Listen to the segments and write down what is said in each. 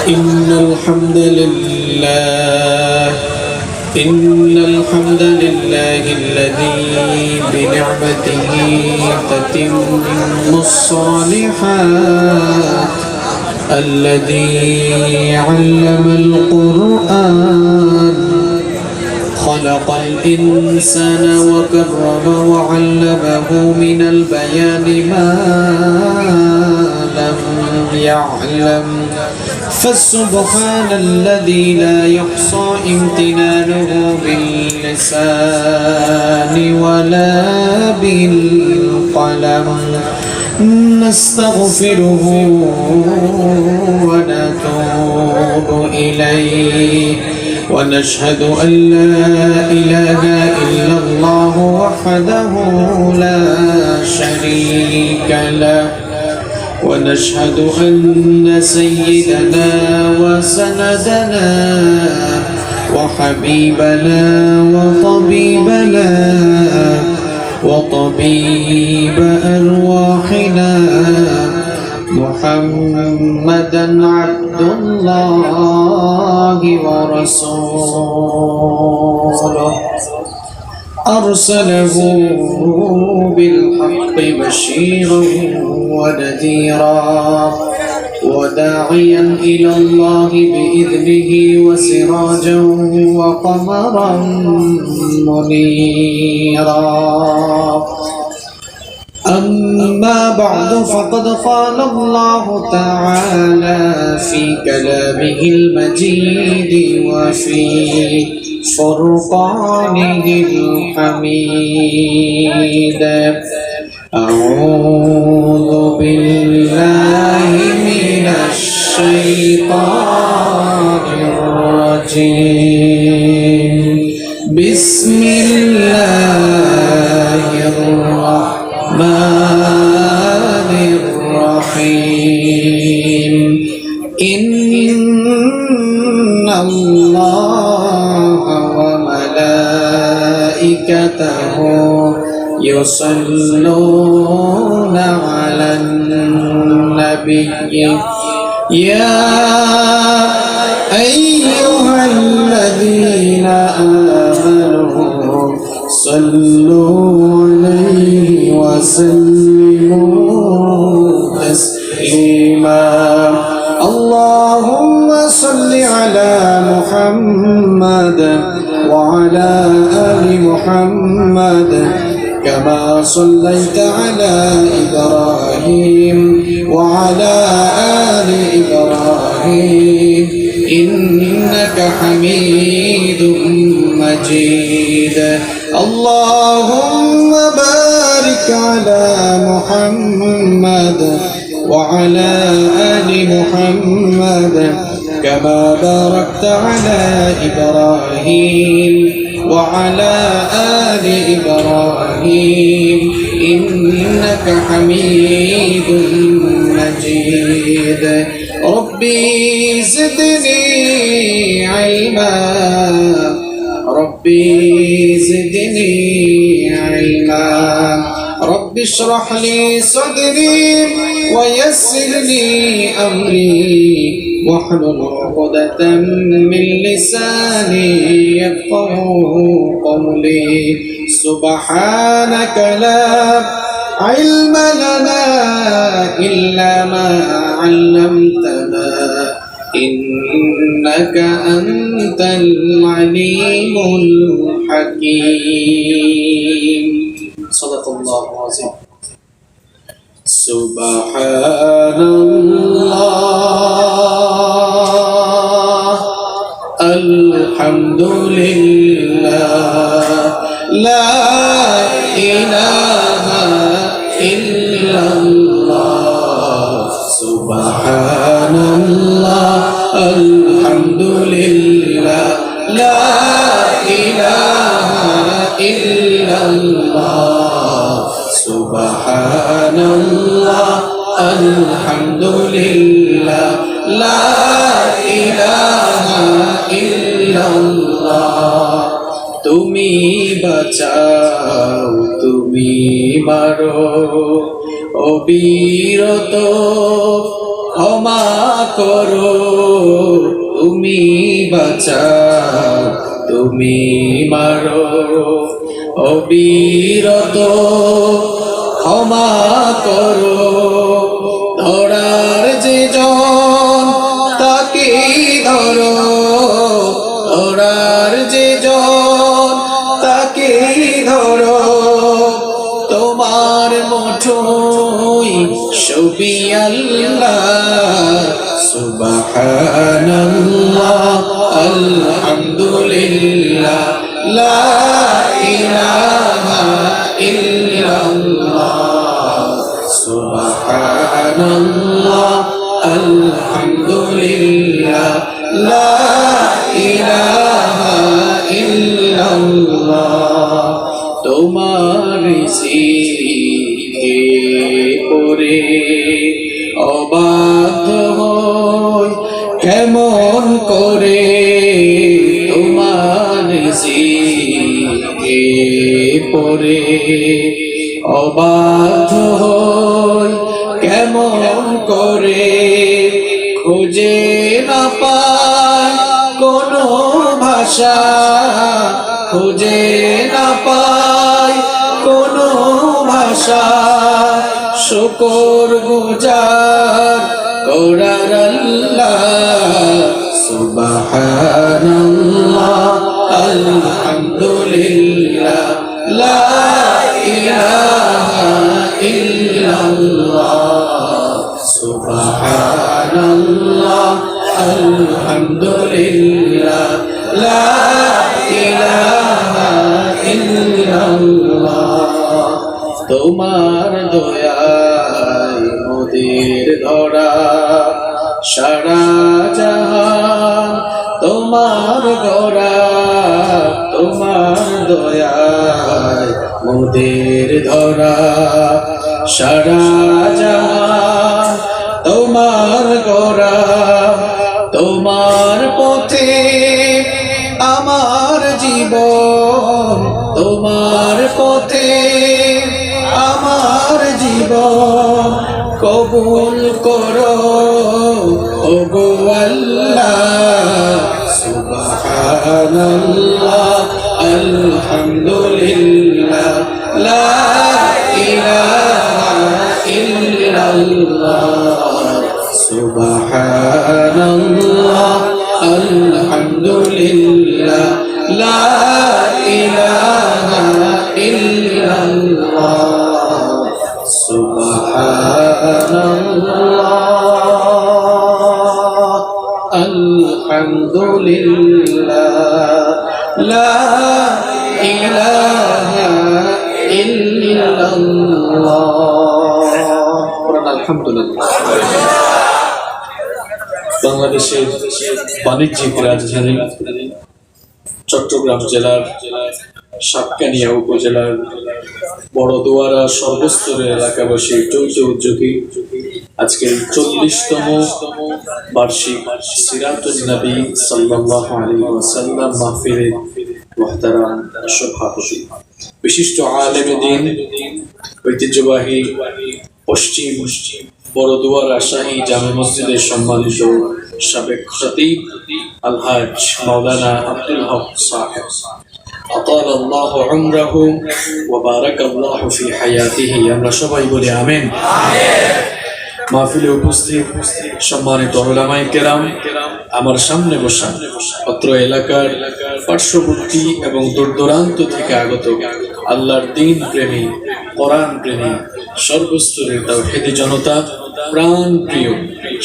إن الحمد لله الذي بنعمته تتم الصالحات الذي علم القرآن خلق الإنسان وكرم وعلمه من البيان ما لم يعلم فسبحان الذي لا يحصى امتنانه باللسان ولا بالقلم نستغفره ونتوب إليه ونشهد أن لا إله إلا الله وحده لا شريك له ونشهد أن سيدنا وسندنا وحبيبنا وطبيب أرواحنا محمدا عبد الله ورسوله أرسله بالحق بشيرا ونذيرا وداعيا إلى الله بإذنه وسراجا وقمرا منيرا أما بعد فقد قال الله تعالى في كلامه المجيد وفي فرقانه الحميد أعوذ بالله من الشيطان الرجيم بسم الله الرحمن الرحيم إن الله وملائكته يصلون على النبي يا أيها الذين آمنوا صلوا عليه وسلموا تسليما اللهم صل على محمد وعلى آل محمد كما صليت على إبراهيم وعلى آل إبراهيم إنك حميد مجيد اللهم بارك على محمد وعلى آل محمد كما باركت على إبراهيم وعلى آل إبراهيم إنك حميد مجيد ربي زدني علما ربي زدني علما رب اشرح لي صدري ويسر لي أمري واحلل عقدة من لساني يفقهوا قولي سبحانك لا علم لنا إلا ما علمتنا إنك أنت العليم الحكيم صدق الله العظيم سبحان الله الحمد لله لا إله إلا الله سبحان الله الحمد لله لا إله إلا الله سبحان الله الحمد لله لا إله إلا الله তুমি বাঁচাও তুমি মারো অবিরত ক্ষমা করো তুমি বাঁচাও, তুমি মারো অবিরত, ক্ষমা করো। ধরার যে জন তাকে ধরো, ধরার যে জন তাকে ধরো। তোমার মুঠোয় সবই আল্লাহ, সুবহানাল্লাহ, আলহামদুলিল্লাহ, লা ইলাহা ইল্লাল্লাহ, সুবহানাল্লাহ, আলহামদুলিল্লাহ, লা ইলাহা ইল্লাল্লাহ। তোমার জিকে পরে অবাধ্য হই কেমন করে, তোমার জিকে পরে অবাধ্য হই কেমন করে। খুঁজে না পাই কোনো ভাষা, খুঁজে না পাই কোনো ভাষা, শুকর গুজার করার আল্লাহ, সুবহানাল্লাহ, আলহামদুলিল্লাহ, লা ইলাহা ইল্লাল্লাহ, সুবহানাল্লাহ, আলহামদুলিল্লাহ, লা ইলাহা ইল্লাল্লাহ। তোমার দয়ায় মোদের ধরা সারা জাহান, তোমার গড়া, তোমার দয়ায় মোদের ধরা সারা জাহান, তোমার গড়া। তোমার পথে আমার জীবন, তোমার পথে আমার জীবন, কবুল করো ওগো আল্লাহ, সুবহানাল্লাহ, আলহামদুলিল্লাহ, লা ইলাহা ইল্লাল্লাহ, সুবহানাল্লাহ, আলহামদুলিল্লাহ, লা ইলাহা ইল্লাল্লাহ, সুবহানাল্লাহ, আলহামদুলিল্লাহ, লা ইলাহা ইল্লাল্লাহ। আলহামদুলিল্লাহ। বাংলাদেশের বাণিজ্যিক রাজধানী চট্টগ্রাম জেলার সাতকানিয়া উপজেলার বড়দুয়ারা সর্বস্তরের এলাকাবাসী যৌথ উদ্যোগী আজকের 40তম বার্ষিক সিরাতুন নবী সাল্লাল্লাহু আলাইহি ওয়াসাল্লাম মাহফিলের মুহতারাম সভাপতি, বিশিষ্ট আলেম দ্বীন, ঐতিহ্যবাহী পশ্চিম বড়দুয়ারা শাহী জামে মসজিদের সম্মানিত সাবেক খতিব আলহাজ মাওলানা আব্দুল হক সাহেব, আতাল আল্লাহ উমরাহু ওয়া বারাকাল্লাহু ফি হায়াতিহি। আমরা সবাই বলি আমিন। মাহফিলে উপস্থিত সম্মানিত উলামায়ে কেরাম, আমার সামনে বসা অত্র এলাকার পার্শ্ববর্তী এবং দূরদূরান্ত থেকে আগত আল্লাহর দ্বীন প্রেমী, কোরআন প্রেমী, সর্বস্তরের তাওহীদি জনতা, প্রাণ প্রিয়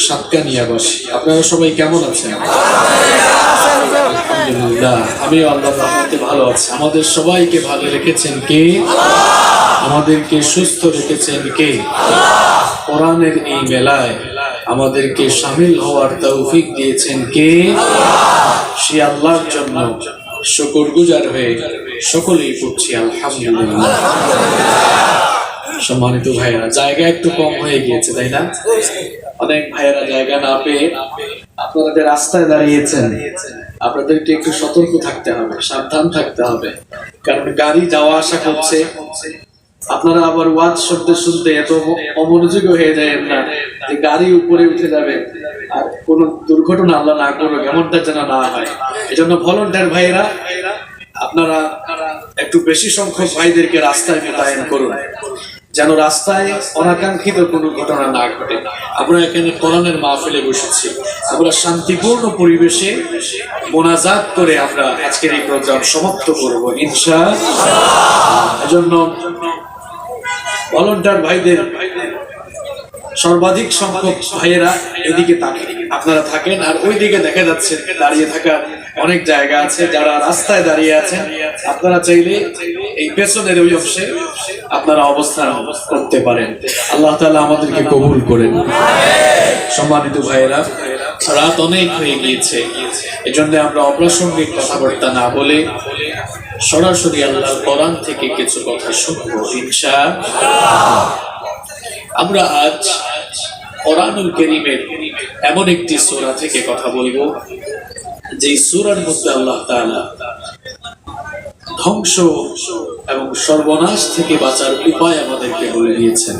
সাতকানিয়াবাসী, আপনারা সবাই কেমন আছেন? আলহামদুলিল্লাহ, আমিও আল্লাহর রহমতে ভালো আছি। আমাদের সবাইকে ভালো রেখেছেন কে? আমাদেরকে সুস্থ রেখেছেন কে? কোরআনের এই মেলায় আমাদেরকে শামিল হওয়ার তৌফিক দিয়েছেন কে? সে আল্লাহর জন্য শুকরগুজার হয়ে সকলেই পড়ছি আলহামদুলিল্লাহ। সম্মানিত ভাইরা, জায়গা একটু কম হয়ে গিয়েছে, তাই না? অনেক ভাইয়েরা জায়গা না পেয়ে আপনাদের রাস্তায় দাঁড়িয়েছেন। আপনাদেরকে একটু সতর্ক থাকতে হবে, সাবধান থাকতে হবে, কারণ গাড়ি যাওয়া আসা করছে। আপনারা আবার ওয়াজ শব্দ শুনতে এত অমনোযোগী হয়ে যায় না যে গাড়ি উপরে উঠে যাবে আর কোনো দুর্ঘটনা আল্লাহ না করুক, এমনটা যেন না হয়। এজন্য ভলান্টিয়ার ভাইয়েরা আপনারা একটু বেশি সংখ্যক ভাইদেরকে রাস্তায় মোতায়েন করুন, যেন রাস্তায় অনাকাঙ্ক্ষিত কোনো ঘটনা না ঘটে। আমরা এখানে কোরআনের মাহফিলে বসেছি, আমরা শান্তিপূর্ণ পরিবেশে মোনাজাত করে আমরা আজকের এই প্রোগ্রাম সমাপ্ত করব ইনশাআল্লাহ। এজন্য ভলান্টিয়ার ভাইদের সর্বাধিক সংখ্যক ভাইয়েরা এদিকে আপনারা থাকেন, আর ওইদিকে দেখা যাচ্ছে দাঁড়িয়ে থাকার অনেক জায়গা আছে, যারা রাস্তায় দাঁড়িয়ে আছেন আপনারা চাইলে এই পেছনের ওই অংশে আপনারা অবস্থান করতে পারেন। আল্লাহ তাআলা আমাদেরকে কবুল করেন। সম্মানিত ভাইয়েরা, রাত অনেক হয়ে গিয়েছে, এজন্য আমরা অপ্রাসঙ্গিক কথাবার্তা না বলে সরাসরি আল্লাহর কোরআন থেকে কিছু কথা শুনবো ইনশাআল্লাহ। আমরা আজ কোরআনুল কারীমের এমন একটি সূরা থেকে কথা বলবো যে সূরার মধ্যে আল্লাহ তাআলা ধ্বংস এবং সর্বনাশ থেকে বাঁচার উপায় আমাদেরকে বলে দিয়েছেন।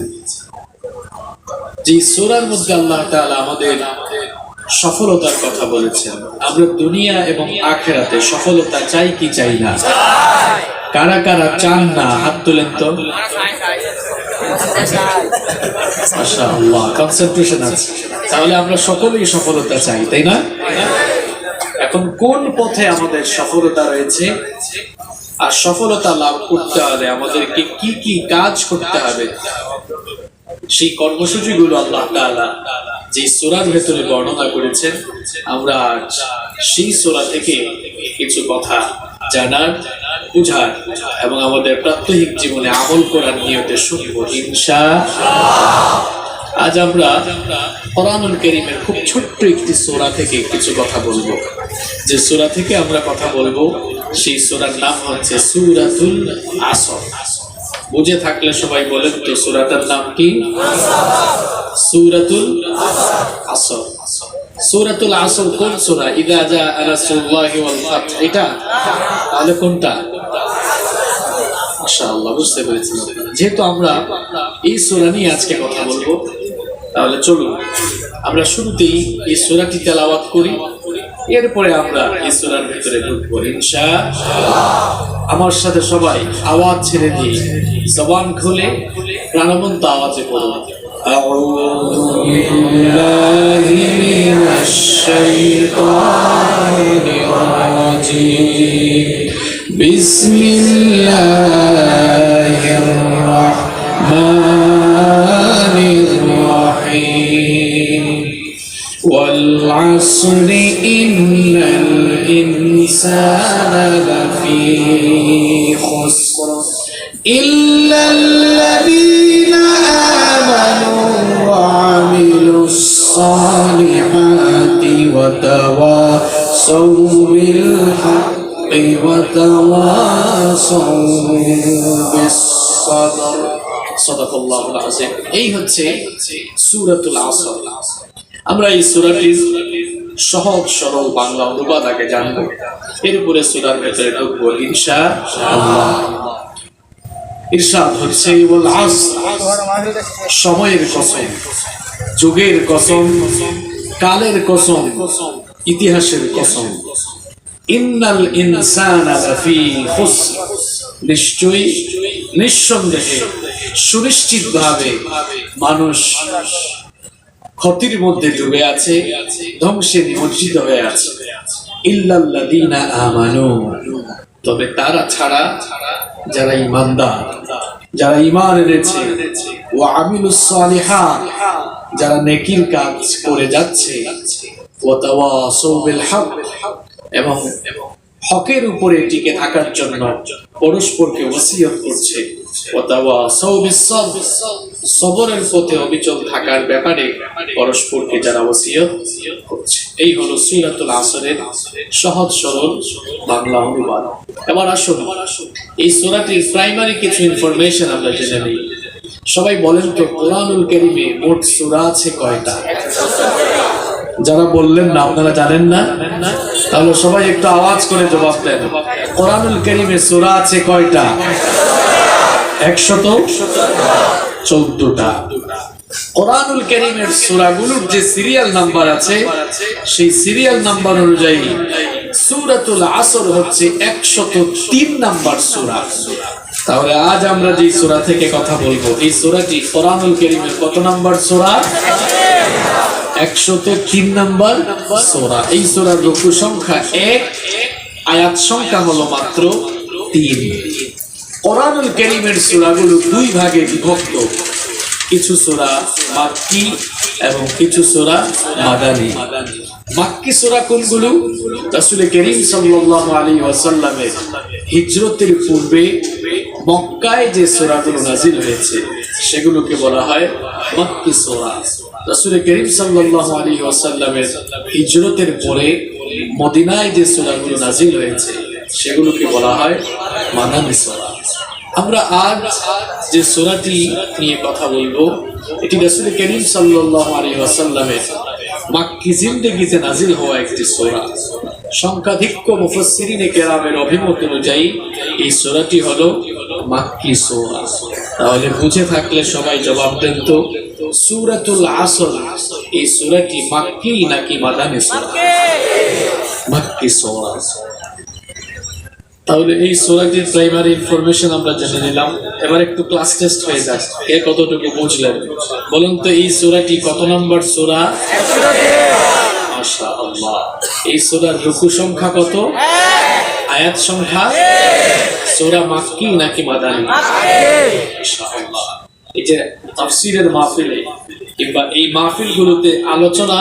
যে সূরার মধ্যে আল্লাহ তাআলা আমাদের সফলতার কথা বলেছেন। আমরা দুনিয়া এবং আখিরাতে সফলতা চাই কি চাই না? কারা কারা চান না হাত তোলেন তো। মাশাআল্লাহ, কনসেন্ট্রেশন আছে। তাহলে আমরা সকলেই সফলতা চাই, তাই না? এখন কোন পথে আমাদের সফলতা রয়েছে আর সফলতা লাভ করতে হলে আমাদেরকে কি কি কাজ করতে হবে, সেই কর্মসূচিগুলো আল্লাহ তাআলা যে সূরার ভেতরে বর্ণনা করেছেন, আমরা সেই সূরা থেকে কিছু কথা জানার, বুঝার এবং আমাদের প্রাত্যহিক জীবনে আমল করার নিয়তে শুনবো ইনশাআল্লাহ। আজ আমরা কোরআনুল কারীমের খুব ছোট্ট একটি সূরা থেকে কিছু কথা বলবো। যে সূরা থেকে আমরা কথা বলবো সেই সূরার নাম হচ্ছে সূরাতুল আসর। বুঝে থাকলে সবাই বলেন তো সূরাটার নাম কি? সূরাতুল আসর। সূরাতুল আসর কোন সূরা? ইযা জা নাসরুল্লাহি ওয়াল ফাত, এটা? তাহলে কোনটা? মাশাআল্লাহ, বুঝতে পেরেছেন। যেহেতু আমরা এই সূরা নিয়ে আজকে কথা বলবো, তাহলে চলুন আমরা শুরুতেই এই সূরাটি তেলাওয়াত করি, এরপরে আমরা এই সূরার ভিতরে ঢুকবো ইনশাআল্লাহ। আমার সাথে সবাই আওয়াজ ছেড়ে দিয়ে জবান খুলে প্রাণবন্ত আওয়াজে পড়ুন। আউযু বিল্লাহি মিনাশ শাইতানির রাজিম। বিসমিল্লাহির রাহমানির রাহিম। ওয়াল আসরি ইন্নাল ইনসানা লাফি খুসর ইল্লাল্লাযীনা আমানু ওয়া আমিলুস সালিহাতি ওয়া তাওয়াসাউ বিল হাক্কি ওয়া তাওয়াসাউ বিস সাবর। সাদাকাল্লাহুল আযীম। এই হচ্ছে সূরাতুল আসর। আমরা এই সূরাটির সহজ সরল বাংলা অনুবাদ আগে জানবো, এরপরে সূরার ভেতরে ঢুকবো ইনশাআল্লাহ। ইরশাদ হচ্ছে ওয়াল আসর, সময়ের কসম, যুগের কসম, কালের কসম, ইতিহাসের কসম। ইন্নাল ইনসানা লাফি খুসর, নিশ্চয়ই, নিঃসন্দেহে, সুনিশ্চিতভাবে মানুষ ক্ষতির মধ্যে ডুবে আছে, ধ্বংসে নিমজ্জিত হয়ে আছে। ইল্লাল্লাযীনা আমানু, তবে তারা ছাড়া যারা ঈমানদার, যারা ঈমান এনেছে, ওয়া আমিলুস সালিহাত, যারা নেকির কাজ করে যাচ্ছে, ওয়া তাওয়াসাউ বিল হক, এবং হকের উপরে টিকে থাকার জন্য পরস্পরকে ওসিয়ত করছে, ওয়া তাওয়াসাউ বিস সাবর, সবরের পথে অবিচল থাকার ব্যাপারে পরস্পরকে যারা ওসিয়ত করছে। এই হলো সূরাতুল আসরের সহজ সরল বাংলা অনুবাদ। এবার আসুন এই সূরাটির প্রাইমারি কিছু ইনফরমেশন আমরা জেনে নিই। সবাই বলেন তো কোরআনুল কারীমে মোট সূরা আছে কয়টা? যারা বললেন না আপনারা জানেন না, তাহলে সবাই একটু আওয়াজ করে জবাব দেন। কোরআনুল কারীমে সূরা আছে কয়টা? 114টা। কোরআনুল কারীমের সূরাগুলোর যে সিরিয়াল নাম্বার আছে, সেই সিরিয়াল নাম্বার অনুযায়ী সূরাতুল আসর হচ্ছে 103 নাম্বার সূরা। তাহলে আজ আমরা যে সূরা থেকে কথা বলবো, এই সূরাটি কোরআনুল কারীমের কত নাম্বার সূরা? 103 নাম্বার সূরা। এই সূরার রুকু সংখ্যা 1, আয়াত সংখ্যা হলো মাত্র 3। কোরআনুল কারীমের সূরাগুলো দুই ভাগে বিভক্ত, কিছু সূরা মাক্কি এবং কিছু সূরা মাদানী। মাক্কি সূরা কোনগুলো? রাসূল করিম সাল্লাল্লাহু আলাইহি ওয়াসাল্লামের হিজরতের পূর্বে মক্কায় যে সূরাগুলো নাযিল হয়েছে সেগুলোকে বলা হয় মাক্কি সূরা। রাসূল করিম সাল্লাল্লাহু আলাইহি ওয়াসাল্লামের হিজরতের পরে মদিনায় যে সূরাগুলো নাযিল হয়েছে সেগুলোকে বলা হয় মাদানী সূরা। আমরা আজ যে সূরাটি নিয়ে কথা বলবো, এটি রাসূল করিম সাল্লাল্লাহু আলাইহি ওয়াসাল্লামের মাক্কি জিন্দেগিতে নাযিল হওয়া একটি সূরা। সংখ্যাধিক্য মুফাসসিরিনে কেরামের অভিমত অনুযায়ী এই সূরাটি হলো মাক্কি সূরা। তাহলে বুঝে থাকলে সবাই জবাব দেন তো, সূরাতুল আসর এই সূরাটি মাক্কি নাকি মাদানী সূরা? মাক্কি সূরা। তাহলে এই সূরাটির প্রাইমারি ইনফরমেশন আমরা জেনে নিলাম। এবার একটু ক্লাস টেস্ট হয়ে যাক, কে কতটুকু বুঝলেন বলুন তো। এই সূরাটি কত নম্বর সূরা? মাশাআল্লাহ। এই সূরার রুকু সংখ্যা কত? আয়াত সংখ্যা? সূরা মাক্কি নাকি মাদানী? মাশাআল্লাহ। এই যে তাফসীরের মাহফিলে কিংবা এই মাহফিলগুলোতে আলোচনা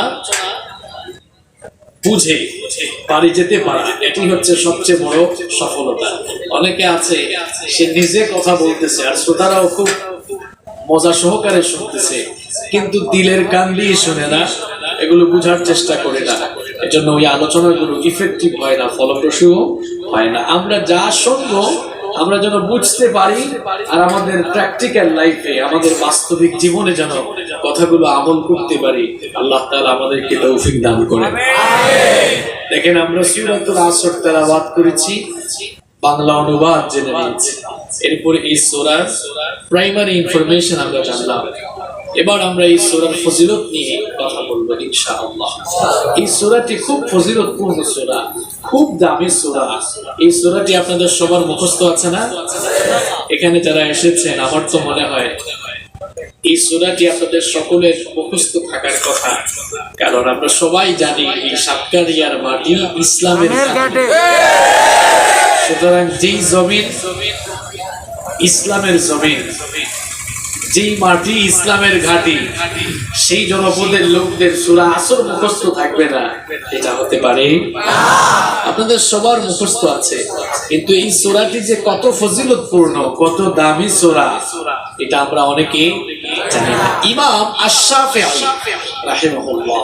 বুঝে পারি যেতে পারা, এটি হচ্ছে সবচেয়ে বড় সফলতা। অনেকে আছে সে নিজে কথা বলতেছে আর শ্রোতারাও খুব মজা সহকারে শুনতেছে, কিন্তু দিলের কান দিয়ে শুনে না, এগুলো বুঝার চেষ্টা করে না। এজন্য ওই আলোচনাগুলো ইফেক্টিভ হয় না, ফলপ্রসূ হয় না। আমরা যা শুনবো আমরা যেন বুঝতে পারি আর আমাদের প্র্যাকটিক্যাল লাইফে, আমাদের বাস্তবিক জীবনে যেন কথাগুলো আমল করতে পারি। আল্লাহ তাআলা আমাদেরকে তৌফিক দান করেন। দেখেন, আমরা সূরাতুল আসর তেলাওয়াত করেছি, বাংলা অনুবাদ জেনে নিয়েছি, এরপরে এই সূরার প্রাইমারি ইনফরমেশন আমরা জানলাম। এবার আমরা এই সূরার ফজিলত নিয়ে কথা বলবো ইনশাআল্লাহ। এই সূরাটি খুব ফজিলতপূর্ণ সূরা, খুব দামি সূরা। এই সূরাটি আপনাদের সবার মুখস্থ আছে না? এখানে যারা এসেছেন, আমার তো মনে হয় এই সূরাটি আপনাদের সকলের মুখস্থ থাকার কথা, কারণ আমরা সবাই জানি এই সাতকারিয়ার মাটি ইসলামের ঘাঁটি। সুতরাং যেই জমিন ইসলামের জমিন, যেই মাটি ইসলামের ঘাঁটি, সেই জনপদের লোকদের সূরা আসর মুখস্থ থাকবে না, এটা হতে পারে? আপনাদের সবার মুখস্থ আছে, কিন্তু এই সূরাটি যে কত ফজিলতপূর্ণ, কত দামি সূরা, এটা আমরা অনেকে জানি না। ইমাম আশ-শাফিঈ রাহিমাহুল্লাহ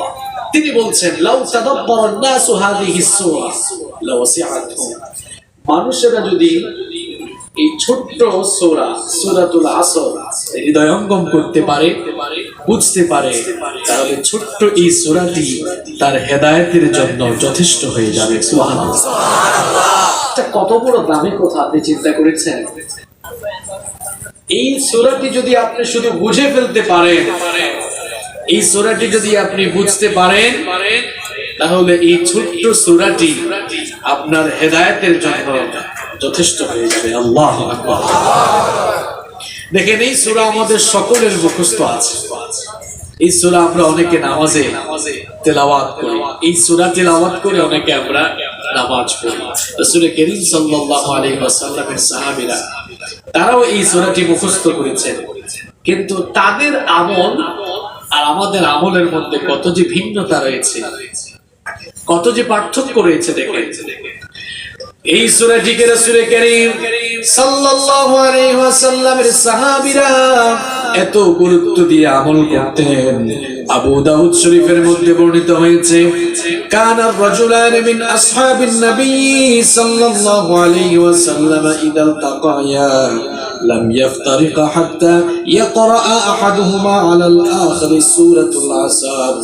তিনি বলছেন, লাউ তাদাব্বারান নাসু হাযিহিস সূরা লাওয়াসিআতহুম। মানুষেরা যদি এই ছোট্ট সূরা সূরাতুল আসর হৃদয়ঙ্গম করতে পারে, বুঝতে পারে, তাহলে ছোট্ট এই সূরাটি তার হেদায়েতের জন্য যথেষ্ট হয়ে যাবে। সুবহানাল্লাহ। এটা কত বড় দামি কথা আপনি চিন্তা করেছেন? এই সূরাটি যদি আপনি শুধু বুঝে ফেলতে পারেন, এই সূরাটি যদি আপনি বুঝতে পারেন, তাহলে এই ছোট্ট সূরাটি আপনার হেদায়েতের জন্য যথেষ্ট হয়ে যাবে। আল্লাহু আকবার। দেখেন, এই সূরা আমাদের সকলের মুখস্থ আছে। এই সূরা আমরা অনেকে নামাজে তেলাওয়াত করি, এই সূরা তেলাওয়াত করে অনেকে আমরা নামাজ পড়ি। রাসূল করিম সাল্লাল্লাহু আলাইহি ওয়াসাল্লামের সাহাবীরা তারাও এই সূরাটি মুখস্থ করেছেন, কিন্তু তাদের আমল আর আমাদের আমলের মধ্যে কত যে ভিন্নতা রয়েছে, কত যে পার্থক্য রয়েছে। দেখেন, এই সূরাটিকে রাসূল করিম সাল্লাল্লাহু আলাইহি ওয়াসাল্লামের সাহাবীরা এত গুরুত্ব দিয়ে আমল করতেন। আবু দাউদ শরীফের মধ্যে বর্ণিত হয়েছে, কানা রাজুলান মিন আসহাবিন নবী সাল্লাল্লাহু আলাইহি ওয়াসাল্লাম ইযা ইলতাকায়া লাম ইফতারিকা হাত্তা ইয়াকরা আহাদুহুমা আলাল আখির সূরাতুল আসর।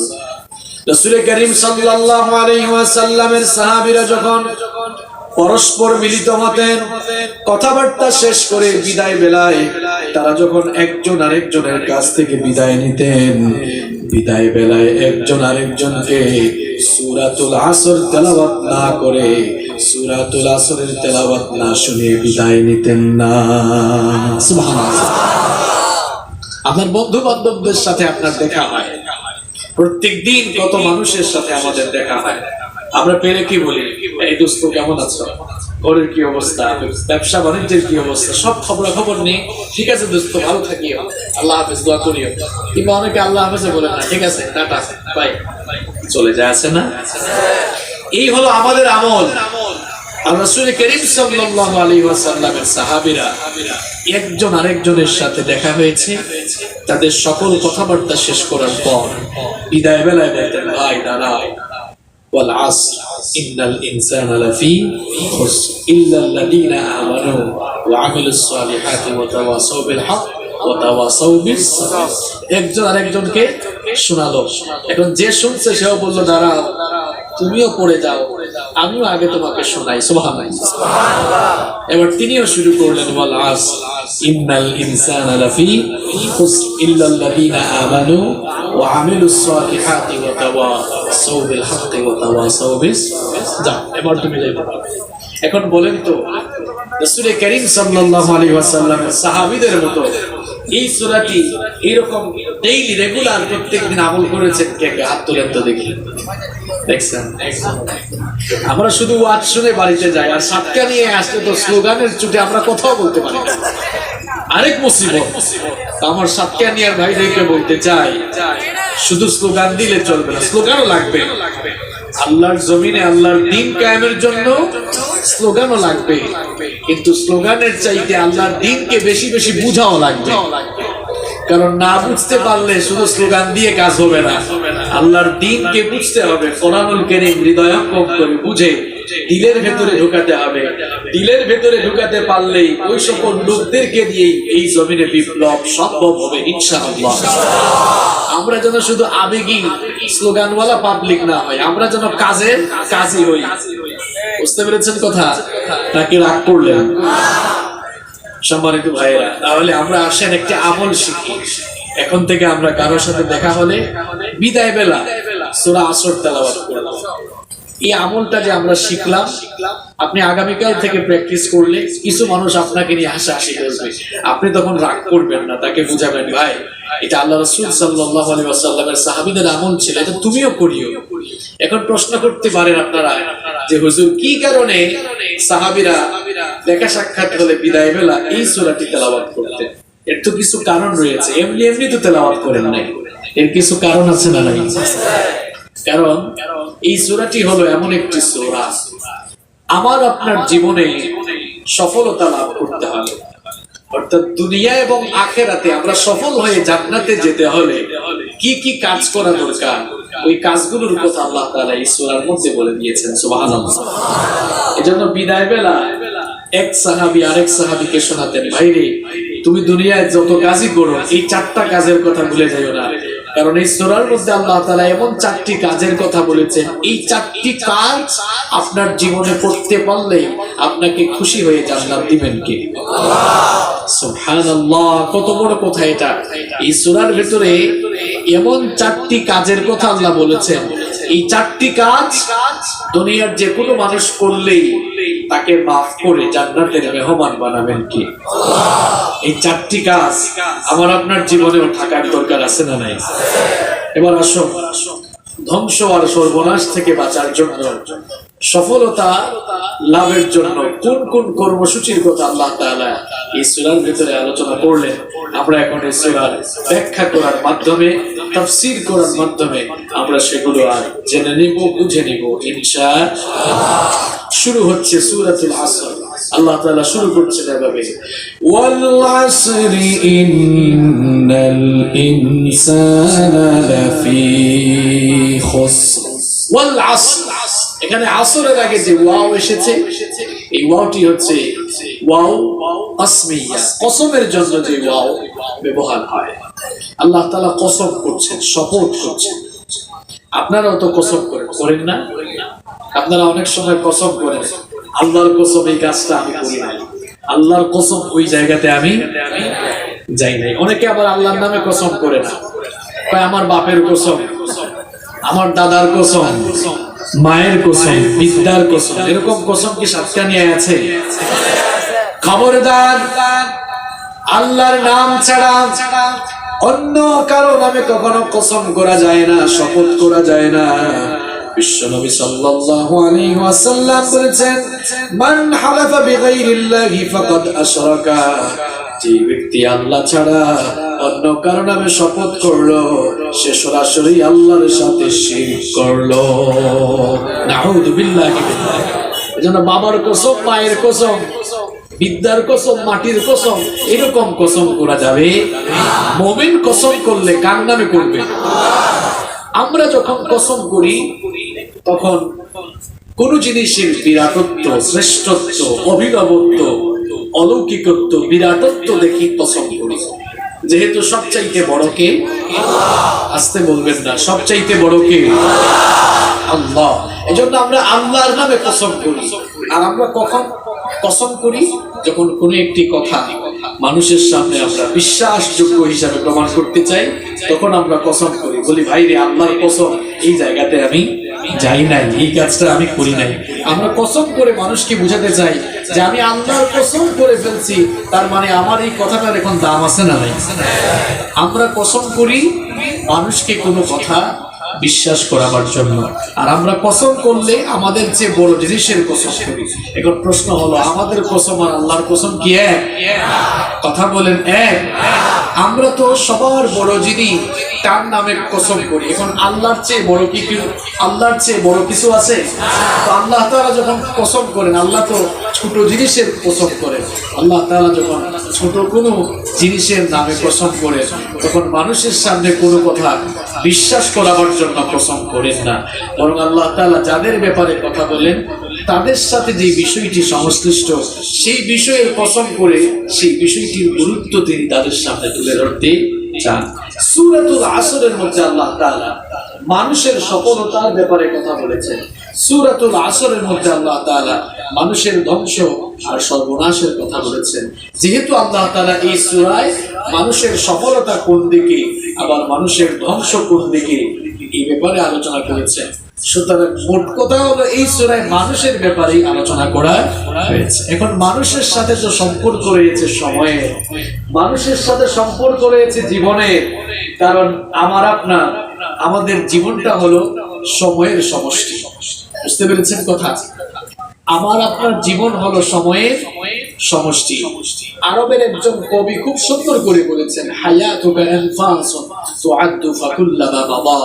রাসূল করিম সাল্লাল্লাহু আলাইহি ওয়াসাল্লামের সাহাবীরা যখন পরস্পর মিলিত হতেন, কথাবার্তা শেষ করে বিদায় বেলায় তারা যখন একজন আরেকজনের কাছ থেকে বিদায় নিতেন, বিদায় বেলায় একজন আরেকজনকে সূরাতুল আসর তেলাওয়াত না করে, সূরাতুল আসরের তেলাওয়াত না শুনিয়ে বিদায় নিতেন না। সুবহানাল্লাহ। আপনার বন্ধু বান্ধবদের সাথে আপনার দেখা হয়, প্রত্যেক দিন কত মানুষের সাথে আমাদের দেখা হয়, আমরা পেরে কি বলি, এই দোস্ত কেমন আছো, ঘরের কি অবস্থা, ব্যবসা বাণিজ্যের কি অবস্থা, সব খবর নেই, ঠিক আছে দোস্ত ভালো থাকিও, আল্লাহ হাফেজ, দোয়া করিও। কিংবা অনেকে আল্লাহ হাফেজ বলে না, ঠিক আছে টাটা বাই, চলে যায়, আছে না? এই হলো আমাদের আমল। আর রাসূল করিম সাল্লাল্লাহু আলাইহি ওয়াসাল্লামের সাহাবীরা একজন আরেকজনের সাথে দেখা হয়েছে, তাদের সকল কথাবার্তা শেষ করার পর বিদায় বেলায় বলতেন, ভাই দাঁড়াও, ওয়াল আসর ইন্নাল ইনসানা লাফি খুসর ইল্লাল্লাযীনা আমানু ওয়া আমিলুস সালিহাতি ওয়া তাওয়াসাউ বিল হক ওয়া তাওয়াসাউ বিস সাবর। একজন আরেকজনকে শোনালো। এখন যে শুনছে সেও বলল, দাঁড়াও তুমিও পড়ে যাও, আমিও আগে তোমাকে শোনাই। সুবহানাল্লাহ। এবার তিনিও শুরু করলেন, ওয়াল আসর ইন্নাল ইনসানা লাফি খুসর ইল্লাল্লাযীনা আমানু ওয়া আমিলুস সালিহাতি ওয়া তাওয়াসাউ বিল হক ওয়া তাওয়াসাউ বিস সাবর। এবার তুমি যাইতে পারো। এখন বলেন তো, রাসূল করিম সাল্লাল্লাহু আলাইহি ওয়াসাল্লামের সাহাবীদের মতো এই সূরাটি এরকম ডেইলি রেগুলার প্রত্যেকদিন আমল করেছেন কে কে? হাত তোলেন তো দেখি। দেখছেন? আমরা শুধু ওয়াজ শুনে বাড়িতে যাই, আর সাতকা নিয়ে আসলে তো স্লোগানের চুটে আমরা কথাও বলতে পারি না। আরেক মুসিবত। আমার সাতকা নিয়ে ভাইদেরকে বলতে চাই, শুধু স্লোগান দিলে চলবে না, স্লোগানও লাগবে। আল্লাহর জমিনে আল্লাহর দ্বীন কায়েমের জন্য স্লোগানও লাগবে, কিন্তু স্লোগানের চাইতে আল্লাহর দ্বীনকে বেশি বেশি বুঝাও লাগবে। কারণ না বুঝতে পারলে শুধু স্লোগান দিয়ে কাজ হবে না, আল্লাহর দ্বীনকে বুঝতে হবে। কোরআনুল কারীম হৃদয়ঙ্গম করে বুঝে দিলের ভেতরে ঢুকাতে হবে। দিলের ভেতরে ঢুকাতে পারলেই ওই সকল লোকদেরকে দিয়ে এই জমিনে বিপ্লব সম্ভব হবে ইনশাআল্লাহ। আমরা যেন শুধু আবেগী স্লোগানওয়ালা পাবলিক না হয়, আমরা যেন কাজের কাজী হই। বুঝতে পেরেছেন কথা নাকি রাগ করলেন? সম্মানিত ভাইরা, তাহলে আমরা আসেন একটি আমল শিখি। এখন থেকে আমরা কারোর সাথে দেখা হলে বিদায় বেলা সূরা আসর তেলাওয়াত করব। এই আমলটা যে আমরা শিখলাম, আপনি আগামীকাল থেকে প্র্যাকটিস করলে কিছু মানুষ আপনাকে নিয়ে হাসাহাসি করবে, আপনি তখন রাগ করবেন না, তাকে বুঝাবেন, ভাই এটা আল্লাহ রাসূল সাল্লাল্লাহু আলাইহি ওয়াসাল্লামের সাহাবীদের আমল ছিল, এটা তুমিও করিও। এখন প্রশ্ন করতে পারেন আপনারা যে হুজুর কি কারণে সাহাবীরা দেখা সাক্ষাৎ হলে বিদায় বেলা এই সূরাটি তেলাওয়াত করতেন? এর তো কিছু কারণ রয়েছে, এমনি এমনি তো তেলাওয়াত করেন নাই, এর কিছু কারণ আছে না নাই? কারণ এই সূরাটি হলো এমন একটি সূরা, আমার আপনার জীবনে সফলতা লাভ করতে হলে, অর্থাৎ দুনিয়া এবং আখিরাতে আমরা সফল হয়ে জান্নাতে যেতে হলে কি কি কাজ করা দরকার, ওই কাজগুলোর কথা আল্লাহ তাআলা এই সূরার মধ্যে বলে দিয়েছেন। সুবহানাল্লাহ। এজন্য বিদায় বেলা এক সাহাবী আরেক সাহাবীকে শোনাতেন, ভাইরে তুমি দুনিয়ায় যত কাজই করো এই চারটা কাজের কথা ভুলে যাইও না, কারণ এই সূরার মধ্যে আল্লাহ তাআলা এমন চারটি কাজের কথা বলেছেন, এই চারটি কাজ আপনার জীবনে করতে পারলে আপনাকে খুশি হয়ে জান্নাত দিবেন কে? আল্লাহ। সুবহানাল্লাহ, কত বড় কথা এটা। এই সূরার ভিতরে এমন চারটি কাজের কথা আল্লাহ বলেছেন, এই চারটি কাজ দুনিয়ার যে কোনো মানুষ করলেই তাকে মাফ করে জান্নাতের মেহমান বানাবেন কে? আল্লাহ। এই চারটি কাজ আমার আপনার জীবনেও থাকার দরকার আছে না নাই? এবার আসুন, ধ্বংস আর সর্বনাশ থেকে বাঁচার জন্য, সফলতা লাভের জন্য কোন কোন কর্মসূচির কথা আল্লাহ তাআলা এই সূরার ভিতরে আলোচনা করলেন, আমরা এখন এই সূরার ব্যাখ্যা করার মাধ্যমে, তাফসীর করার মাধ্যমে আমরা সেগুলো আর জেনে নিব, বুঝে নিব ইনশাআল্লাহ। শুরু হচ্ছে সূরাতুল আসর। আল্লাহ তাআলা শুরু করছেন এভাবে, ওয়াল আসরি ইন্নাল ইনসানা লাফি খুসর। ওয়াল আসর, এখানে আসরের আগে যে ওয়াও এসেছে, এই ওয়াওটি হচ্ছে ওয়াও আসমিয়া, কসমের জন্য যে ওয়াও ব্যবহার হয়। আল্লাহ তাআলা কসম করছেন, শপথ করছেন। আপনারাও তো কসম করেন না? আপনারা অনেক সময় কসম করেন আল্লাহর কসম এই কাজটা আমি করি নাই, আল্লাহর কসম ওই জায়গাতে আমি যাই নাই। অনেকে আবার আল্লাহর নামে কসম করে না, কয় আমার বাপের কসম, আমার দাদার কসম, মায়ের কসম, বিদ্যার কসম। এরকম কসম কি সাতকানিয়ায় আছে? খবরদার, আল্লাহর নাম ছাড়া অন্য কারো নামে কখনো কসম করা যায় না, শপথ করা যায় না। বিশ্বনবী সাল্লাল্লাহু আলাইহি ওয়াসাল্লাম বলেছেন, মান হালাফা বিগাইরিল্লাহি ফাকাদ আশরাকা, যে ব্যক্তি আল্লাহ ছাড়া অন্য কারো নামে শপথ করলো সে সরাসরি আল্লাহর সাথে শিরক করলো। নাউযু বিল্লাহি মিনাহ। এজন্য বাবার কসম, মায়ের কসম, বিদ্যার কসম, মাটির কসম, এরকম কসম করা যাবে না। মুমিন কসম করলে কার নামে করবে? আমরা যখন কসম করি তখন কোন জিনিসের বিরাটত্ব, শ্রেষ্ঠত্ব, অভিনবত্ব, অলৌকিকত্ব, বিরাটত্ব দেখি কসম করি। যেহেতু সবচাইতে বড় কে? আসতে বলবেন না, সবচাইতে বড় কে? আল্লাহ। এজন্য আমরা আল্লাহর নামে কসম করি। আর আমরা কখন কসম করি? যখন কোনো একটি কথা মানুষের সামনে আমরা বিশ্বাসযোগ্য হিসাবে প্রমাণ করতে চাই, তখন আমরা কসম করি, বলি ভাই রে, আল্লাহর কসম এই জায়গাতে আমি যাই নাই, এই কাজটা আমি করি নাই। আমরা কসম করে মানুষকে বুঝাতে চাই যে আমি আল্লাহর কসম করে ফেলছি, তার মানে আমার এই কথাটার এখন দাম আছে না নাই? আমরা কসম করি মানুষকে কোনো কথা বিশ্বাস করাবার জন্য, আর আমরা কসম করলে আমাদের যে বড় জিনিসের কসম করি। এখন প্রশ্ন হলো, আমাদের কসম আর আল্লাহর কসম কি এক? কথা বলেন এক? আমরা তো সবার বড় যিনি তার নামে কসম করি। এখন আল্লাহর চেয়ে বড় কি, আল্লাহর চেয়ে বড় কিছু আছে? তো আল্লাহ তাআলা যখন কসম করেন, আল্লাহ তো ছোট জিনিসের কসম করেন। আল্লাহ তাআলা যখন ছোট কোনো জিনিসের নামে কসম করেন, তখন মানুষের সামনে কোনো কথা বিশ্বাস করাবার জন্য কসম করেন না, বরং আল্লাহ তাআলা যাদের ব্যাপারে কথা বলেন তাদের সাথে যে বিষয়টি সংশ্লিষ্ট, সেই বিষয়ের কসম করে সেই বিষয়টির গুরুত্ব তিনি তাদের সামনে তুলে ধরতে চান। সূরাতুল আসরের মধ্যে আল্লাহ তাআলা মানুষের সফলতার ব্যাপারে কথা বলেছেন। সূরাতুল আসরের মধ্যে আল্লাহ তাআলা মানুষের ধ্বংস আর সর্বনাশের কথা বলেছেন। যেহেতু আল্লাহ তাআলা এই সূরায় মানুষের সফলতা কোন দিকে আবার মানুষের ধ্বংস কোন দিকে এই ব্যাপারে আলোচনা করেছেন, সুতরাং মোট কথা হলো এই সূরায় মানুষের ব্যাপারেই আলোচনা করা হয়েছে। এখন মানুষের সাথে তো সম্পর্ক রয়েছে সময়ের, মানুষের সাথে সম্পর্ক রয়েছে জীবনের, কারণ আমাদের জীবনটা হলো সময়ের সমষ্টি। বুঝতে পেরেছেন কথা? আমার আপনার জীবন হলো সময়ের সমষ্টি। আরবের একজন কবি খুব সুন্দর করে বলেছেন, হায়াতুকা আনফাসুন তুআদ্দু ফাকুল্লামা মাদা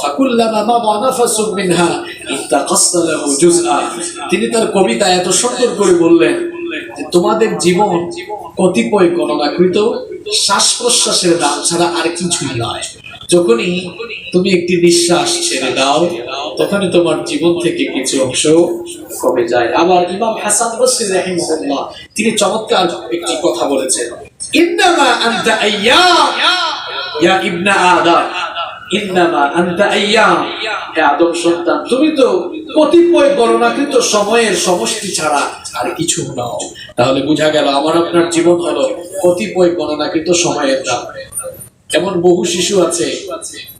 ফাকুল্লামা মাদা নাফাসুন মিনহা ইত্তাকাসতা লাহু জুজআ। তিনি তার কবিতা এত সুন্দর করে বললেন যে তোমাদের জীবন কতিপয় গণনাকৃত শ্বাস প্রশ্বাসের দাম ছাড়া আর কিছুই নয়। যখনই তুমি একটি নিঃশ্বাস ছেড়ে দাও, তখনই তোমার জীবন থেকে কিছু অংশ কমে যায়। আবার ইমাম হাসান বসরি রাহিমাহুল্লাহ তিনি চমৎকার একটি কথা বলেছেন, ইন্নামা আনতা আইয়াম ইয়া ইবনা আদম, ইন্নামা আনতা আইয়াম, হে আদম সন্তান, তুমি তো কতিপয় গণনাকৃত সময়ের সমষ্টি ছাড়া আর কিছু নও। তাহলে বোঝা গেল আমার আপনার জীবন হলো কতিপয় গণনাকৃত সময়ের দাম। এমন বহু শিশু আছে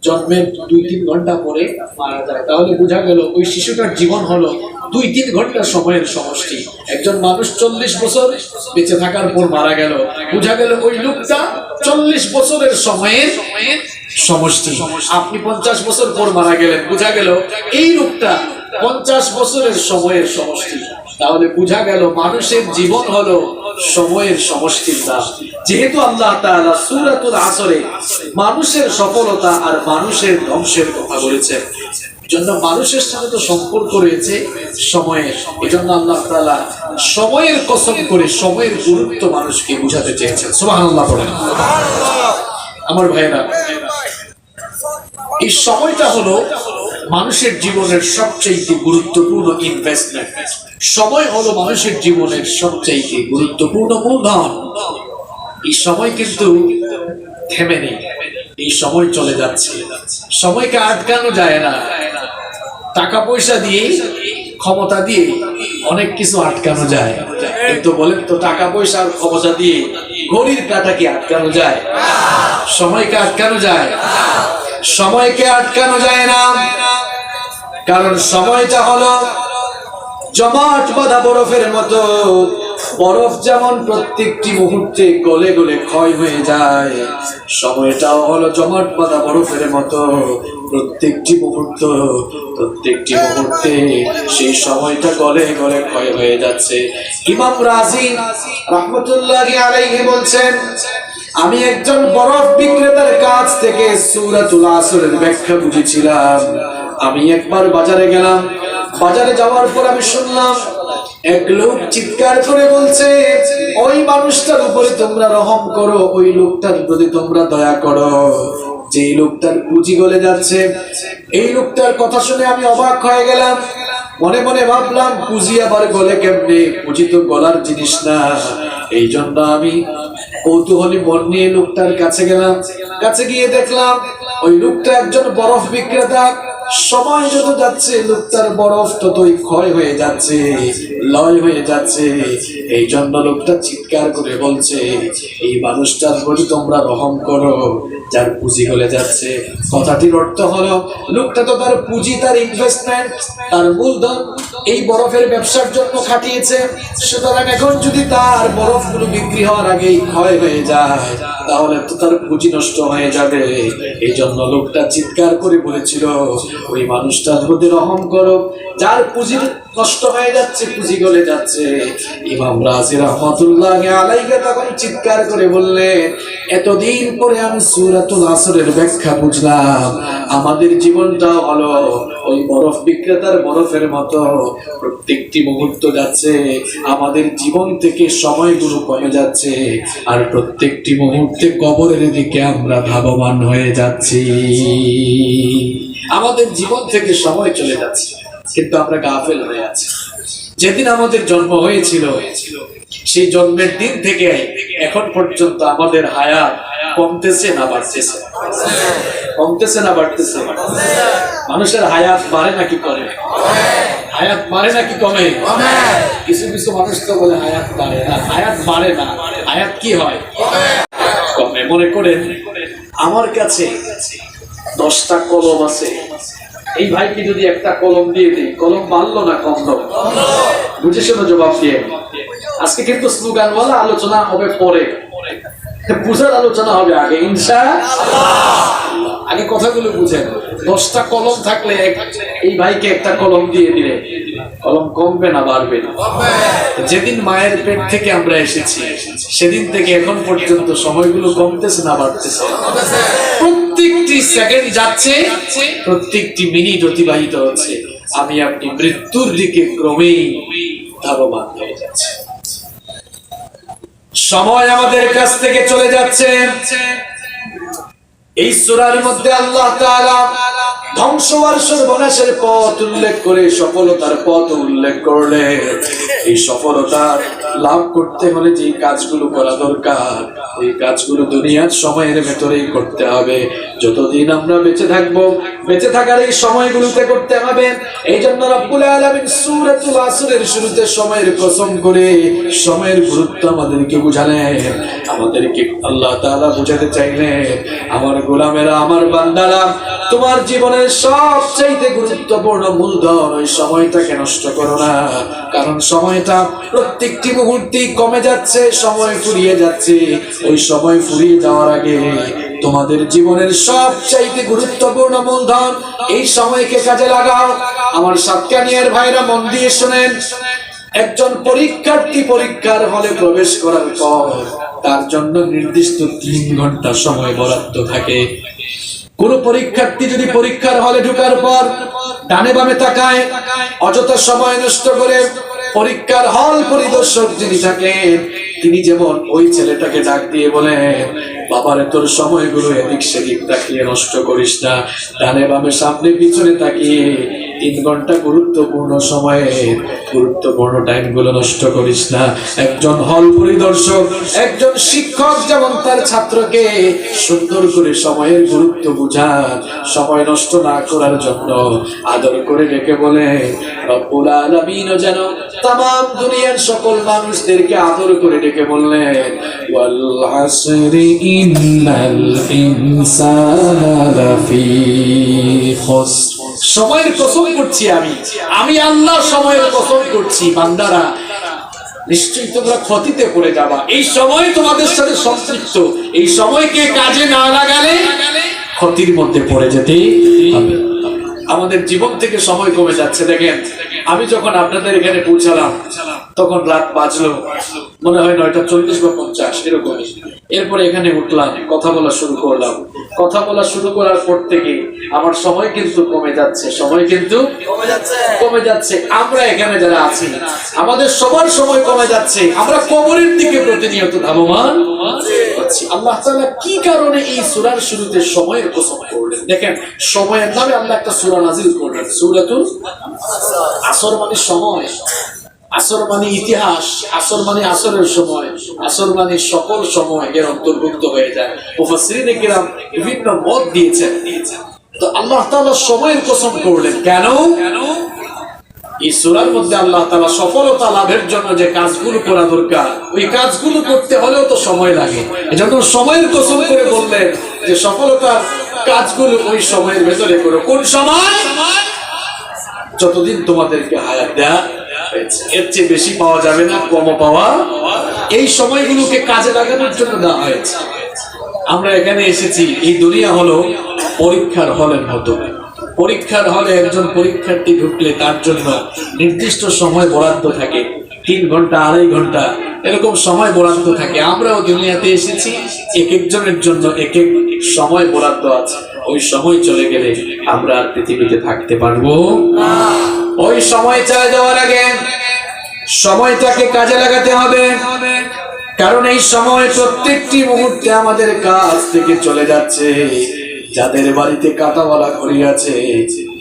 জন্মের 2-3 ঘন্টা পরে মারা যায়, তাহলে বোঝা গেল ওই শিশুটার জীবন হলো 2-3 ঘন্টা সময়ের সমষ্টি। একজন মানুষ 40 বছর বেঁচে থাকার পর মারা গেল, বোঝা গেল ওই লোকটা 40 বছরের সময়ের সমষ্টি। আপনি 50 বছর পর মারা গেলেন, বোঝা গেল এই লোকটা 50 বছরের সময়ের সমষ্টি। তাহলে বোঝা গেল মানুষের জীবন হলো সময়ের সমষ্টির দাম। যেহেতু আল্লাহ তাআলা সূরাতুল আসরে মানুষের সফলতা আর মানুষের ধ্বংসের কথা বলেছেন, জন্য মানুষের সাথে তো সম্পর্ক রয়েছে সময়ের। এজন্য আল্লাহ তাআলা সময়ের কসম করে সময়ের গুরুত্ব মানুষকে বুঝাতে চেয়েছেন। সুবহানাল্লাহ বলেন। আমার ভাইরা, এই সময়টা হলো মানুষের জীবনের সবচেয়ে গুরুত্বপূর্ণ ইনভেস্টমেন্ট। সময় হলো মানুষের জীবনের সবচেয়ে গুরুত্বপূর্ণ মূলধন। এই সময় কিন্তু থেমে নেই, এই সময় চলে যাচ্ছে, সময়কে আটকানো যায় না। টাকা পয়সা দিয়ে, ক্ষমতা দিয়ে অনেক কিছু আটকানো যায়, কিন্তু বলেন তো টাকা পয়সা আর ক্ষমতা দিয়ে ঘড়ির কাঁটা কি আটকানো যায়? সময়কে আটকানো যায়? সময়কে আটকানো যায় না। কারণ সময়টা হলো জমাট বাঁধা বরফের মতো। বরফ যেমন প্রত্যেকটি মুহূর্তে গলে গলে ক্ষয় হয়ে যায়, সময়টাও হলো জমাট বাঁধা বরফের মতো। প্রত্যেকটি মুহূর্তে সেই সময়টা গলে গলে ক্ষয় হয়ে যাচ্ছে। ইমাম রাজি রাহমাতুল্লাহি আলাইহি বলছেন, আমি একজন বরফ বিক্রেতার কাছ থেকে সূরাতুল আসরের ব্যাখ্যা বুঝেছিলাম। আমি একবার বাজারে গেলাম, বাজারে যাওয়ার পর আমি শুনলাম এক লোক চিৎকার করে বলছে, ওই মানুষটার উপরে তোমরা রহম করো, ওই লোকটার প্রতি তোমরা দয়া করো, যে লোকটার পুঁজি গলে যাচ্ছে। এই লোকটার কথা শুনে আমি অবাক হয়ে গেলাম। মনে মনে ভাবলাম, পুঁজি আবার গলে কেমনে? পুঁজি তো গলার জিনিস না। এই জন্য আমি কৌতূহলী মন নিয়ে লোকটার কাছে গেলাম। কাছে গিয়ে দেখলাম ওই লোকটা একজন বরফ বিক্রেতা। সময় যত যাচ্ছে লোকটার বরফ ততই ক্ষয় হয়ে যাচ্ছে, লয় হয়ে যাচ্ছে। এই জন্য লোকটা চিৎকার করে বলছে, এই মানুষটার প্রতি তোমরা রহম করো, যার পুঁজি গলে যাচ্ছে। কথাটির অর্থ হলো, লোকটা তো তার পুঁজি, তার ইনভেস্টমেন্ট, তার মূলধন এই বরফের ব্যবসার জন্য খাটিয়েছে। সুতরাং এখন যদি তার বরফগুলো বিক্রি হওয়ার আগেই ক্ষয় হয়ে যায়, তাহলে তো তার পুঁজি নষ্ট হয়ে যাবে। এই জন্য লোকটা চিৎকার করে বলেছিল, ওই মানুষটার প্রতি রহম করো, যার পুঁজি নষ্ট হয়ে যাচ্ছে, পুঁজি গলে যাচ্ছে। ইমাম রাজি রাহমাতুল্লাহি আলাইহি তখন চিৎকার করে বললেন, এতদিন পরে আমি সূরাতুল আসরের ব্যাখ্যা বুঝলাম। আমাদের জীবনটা হলো ওই বরফ বিক্রেতার বরফের মতো। প্রত্যেকটি মুহূর্ত যাচ্ছে, আমাদের জীবন থেকে সময়গুলো কমে যাচ্ছে, আর প্রত্যেকটি মুহূর্তে কবরের দিকে আমরা ধাবমান হয়ে যাচ্ছি। আমাদের জীবন থেকে সময় চলে যাচ্ছে, কিন্তু আমরা গাফেল হয়ে আছি। যেদিন আমাদের জন্ম হয়েছিল, সেই জন্মের দিন থেকে এখন পর্যন্ত আমাদের হায়াত কমতেছে না বাড়তেছে? কমতেছে না বাড়তেছে? মানুষের হায়াত বাড়ে নাকি কমে? হায়াত বাড়ে নাকি কমে? কিছু কিছু মানুষ তো বলে হায়াত বাড়ে না, হায়াত বাড়ে না, হায়াত কি হয়? কমে। মনে করেন আমার কাছে 10টা কলম আছে, এই ভাইকে যদি একটা কলম দিয়ে দিই, কলম বাড়লো না কমলো? বুঝে শুনে জবাব দিয়ে। আজকে কিন্তু স্লোগানওয়ালা আলোচনা হবে পরে, বুঝার আলোচনা হবে আগে ইনশাআল্লাহ। আগে কথাগুলো বুঝেন। 10টা কলম থাকলে এই ভাইকে একটা কলম দিয়ে দিলে কলম কমবে না বাড়বে? যেদিন মায়ের পেট থেকে আমরা এসেছি সেদিন থেকে এখন পর্যন্ত সময়গুলো কমতেছে না বাড়তেছে? প্রত্যেকটি সেকেন্ড যাচ্ছে, প্রত্যেকটি মিনিট অতিবাহিত হচ্ছে, আমি আপনি মৃত্যুর দিকে ক্রমেই ধাবমান হয়ে যাচ্ছে। সময় আমাদের কাছ থেকে চলে যাচ্ছে। এই সূরার মধ্যে আল্লাহ তাআলা ধ্বংস আর সর্বনাশের পথ উল্লেখ করে সফলতার পথ উল্লেখ করলেন। এই সফলতা লাভ করতে হলে যে কাজগুলো করা দরকার, ওই কাজগুলো দুনিয়ার সময়ের ভেতরেই করতে হবে। যতদিন আমরা বেঁচে থাকবো, বেঁচে থাকার এই সময়গুলোতে করতে হবে। এই জন্য রব্বুল আলামিন সূরাতুল আসরের শুরুতে সময়ের কসম করে সময়ের গুরুত্ব আমাদেরকে বুঝালেন। আমাদেরকে আল্লাহ তাআলা বুঝাতে চাইলেন, আমার গোলামেরা, আমার বান্দারা, তোমার জীবনের সবচেয়ে গুরুত্বপূর্ণ মূলধন ওই সময়টাকে নষ্ট করো না। কারণ সময়টা প্রত্যেকটি মুহূর্তেই কমে যাচ্ছে, সময় ফুরিয়ে যাচ্ছে। ওই সময় ফুরিয়ে যাওয়ার আগে তোমাদের জীবনের সবচাইতে গুরুত্বপূর্ণ মূলধন এই সময়কে কাজে লাগাও। আমার সাতকানিয়ার ভাইরা মন দিয়ে শুনেন, একজন পরীক্ষার্থী পরীক্ষার হলে প্রবেশ করার পর তার জন্য নির্দিষ্ট 3 ঘন্টা সময় বরাদ্দ থাকে। কোন পরীক্ষার্থী যদি পরীক্ষার হলে ঢোকার পর ডানে বামে তাকায়, অযথা সময় নষ্ট করে, পরীক্ষার হল পরিদর্শক যিনি থাকেন তিনি যেমন ওই ছেলেটাকে ডাক দিয়ে বলেন, বাবারে তোর সময়গুলো এদিক সেদিক তাকিয়ে নষ্ট করিস না, ডানে বামে সামনে পিছনে তাকিয়ে 3 ঘন্টা গুরুত্বপূর্ণ সময়ের গুরুত্বপূর্ণ টাইমগুলো নষ্ট করিস না। একজন হল পরিদর্শক, একজন শিক্ষক যেমন তার ছাত্রকে সুন্দর করে সময়ের গুরুত্ব বুঝান, সময় নষ্ট না করার জন্য আদর করে ডেকে বলে রব্বুল আলামিন যেন তামাম দুনিয়ার সকল মানুষদেরকে আদর করে ডেকে বললেন ওয়াল আসরি ইন্নাল ইনসানা লাফি খুসর। সময়ের কসম করছি আমি আল্লাহ সময়ের কসম করছি, বান্দারা নিশ্চয়ই তোমরা ক্ষতিতে পড়ে যাবা। এই সময় তোমাদের সাথে সম্পৃক্ত, এই সময়কে কাজে না লাগালে ক্ষতির মধ্যে পড়ে যেতে হবে। আমাদের জীবন থেকে সময় কমে যাচ্ছে। দেখেন, আমি যখন আপনাদের এখানে পৌঁছালাম তখন রাত বাজলো মনে হয় 9:40 বা 50 এরকম। এরপরে এখানে উঠলাম, কথা বলা শুরু করলাম। কথা বলা শুরু করার পর থেকে আমার সময় কিন্তু কমে যাচ্ছে, সময় কিন্তু কমে যাচ্ছে। আমরা এখানে যারা আছি আমাদের সবার সময় কমে যাচ্ছে, আমরা কবরের দিকে প্রতিনিয়ত ধাবমান হচ্ছি। আল্লাহ তাআলা কি কারণে এই সূরার শুরুতে সময়ের কসম করলেন? দেখেন, সময়ের নামে আল্লাহ একটা সূরা নাযিল করলেন, সূরাতুল আসর। মানে সময়, আসর মানে ইতিহাস, আসর মানে আসরের সময়, আসর মানে সকল সময় এর অন্তর্ভুক্ত হয়ে যায়। মুফাসসিরিনে কিরাম বিভিন্ন মত দিয়েছেন। তো আল্লাহ তাআলা সময়ের কসম করলেন কেন? এই সূরার মধ্যে আল্লাহ তাআলা সফলতা লাভের জন্য যে কাজগুলো করা দরকার, ওই কাজগুলো করতে হলেও তো সময় লাগে। এজন্য সময়ের কসম করে বললেন যে সফলতার কাজগুলো ওই সময়ের ভেতরে করো। কোন সময়? যতদিন তোমাদেরকে হায়াত দেয়া হয়েছে, এর চেয়ে বেশি পাওয়া যাবে না, কমও পাওয়া। এই সময়গুলোকে কাজে লাগানোর জন্য দেওয়া হয়েছে। আমরা এখানে এসেছি, এই দুনিয়া হলো পরীক্ষার হলের মতো। পরীক্ষার হলে একজন পরীক্ষার্থী ঢুকলে তার জন্য নির্দিষ্ট সময় বরাদ্দ থাকে, 3 ঘন্টা 2.5 ঘন্টা এরকম সময় বরাদ্দ থাকে। আমরাও দুনিয়াতে এসেছি, এক একজনের জন্য এক এক সময় বরাদ্দ আছে। ওই সময় চলে গেলে আমরা আর পৃথিবীতে থাকতে পারবো না। ওই সময় চলে যাওয়ার আগে সময়টাকে কাজে লাগাতে হবে, কারণ এই সময় প্রত্যেকটি মুহূর্তে আমাদের কাছ থেকে চলে যাচ্ছে। যাদের বাড়িতে কাঁটাওয়ালা ঘড়ি আছে,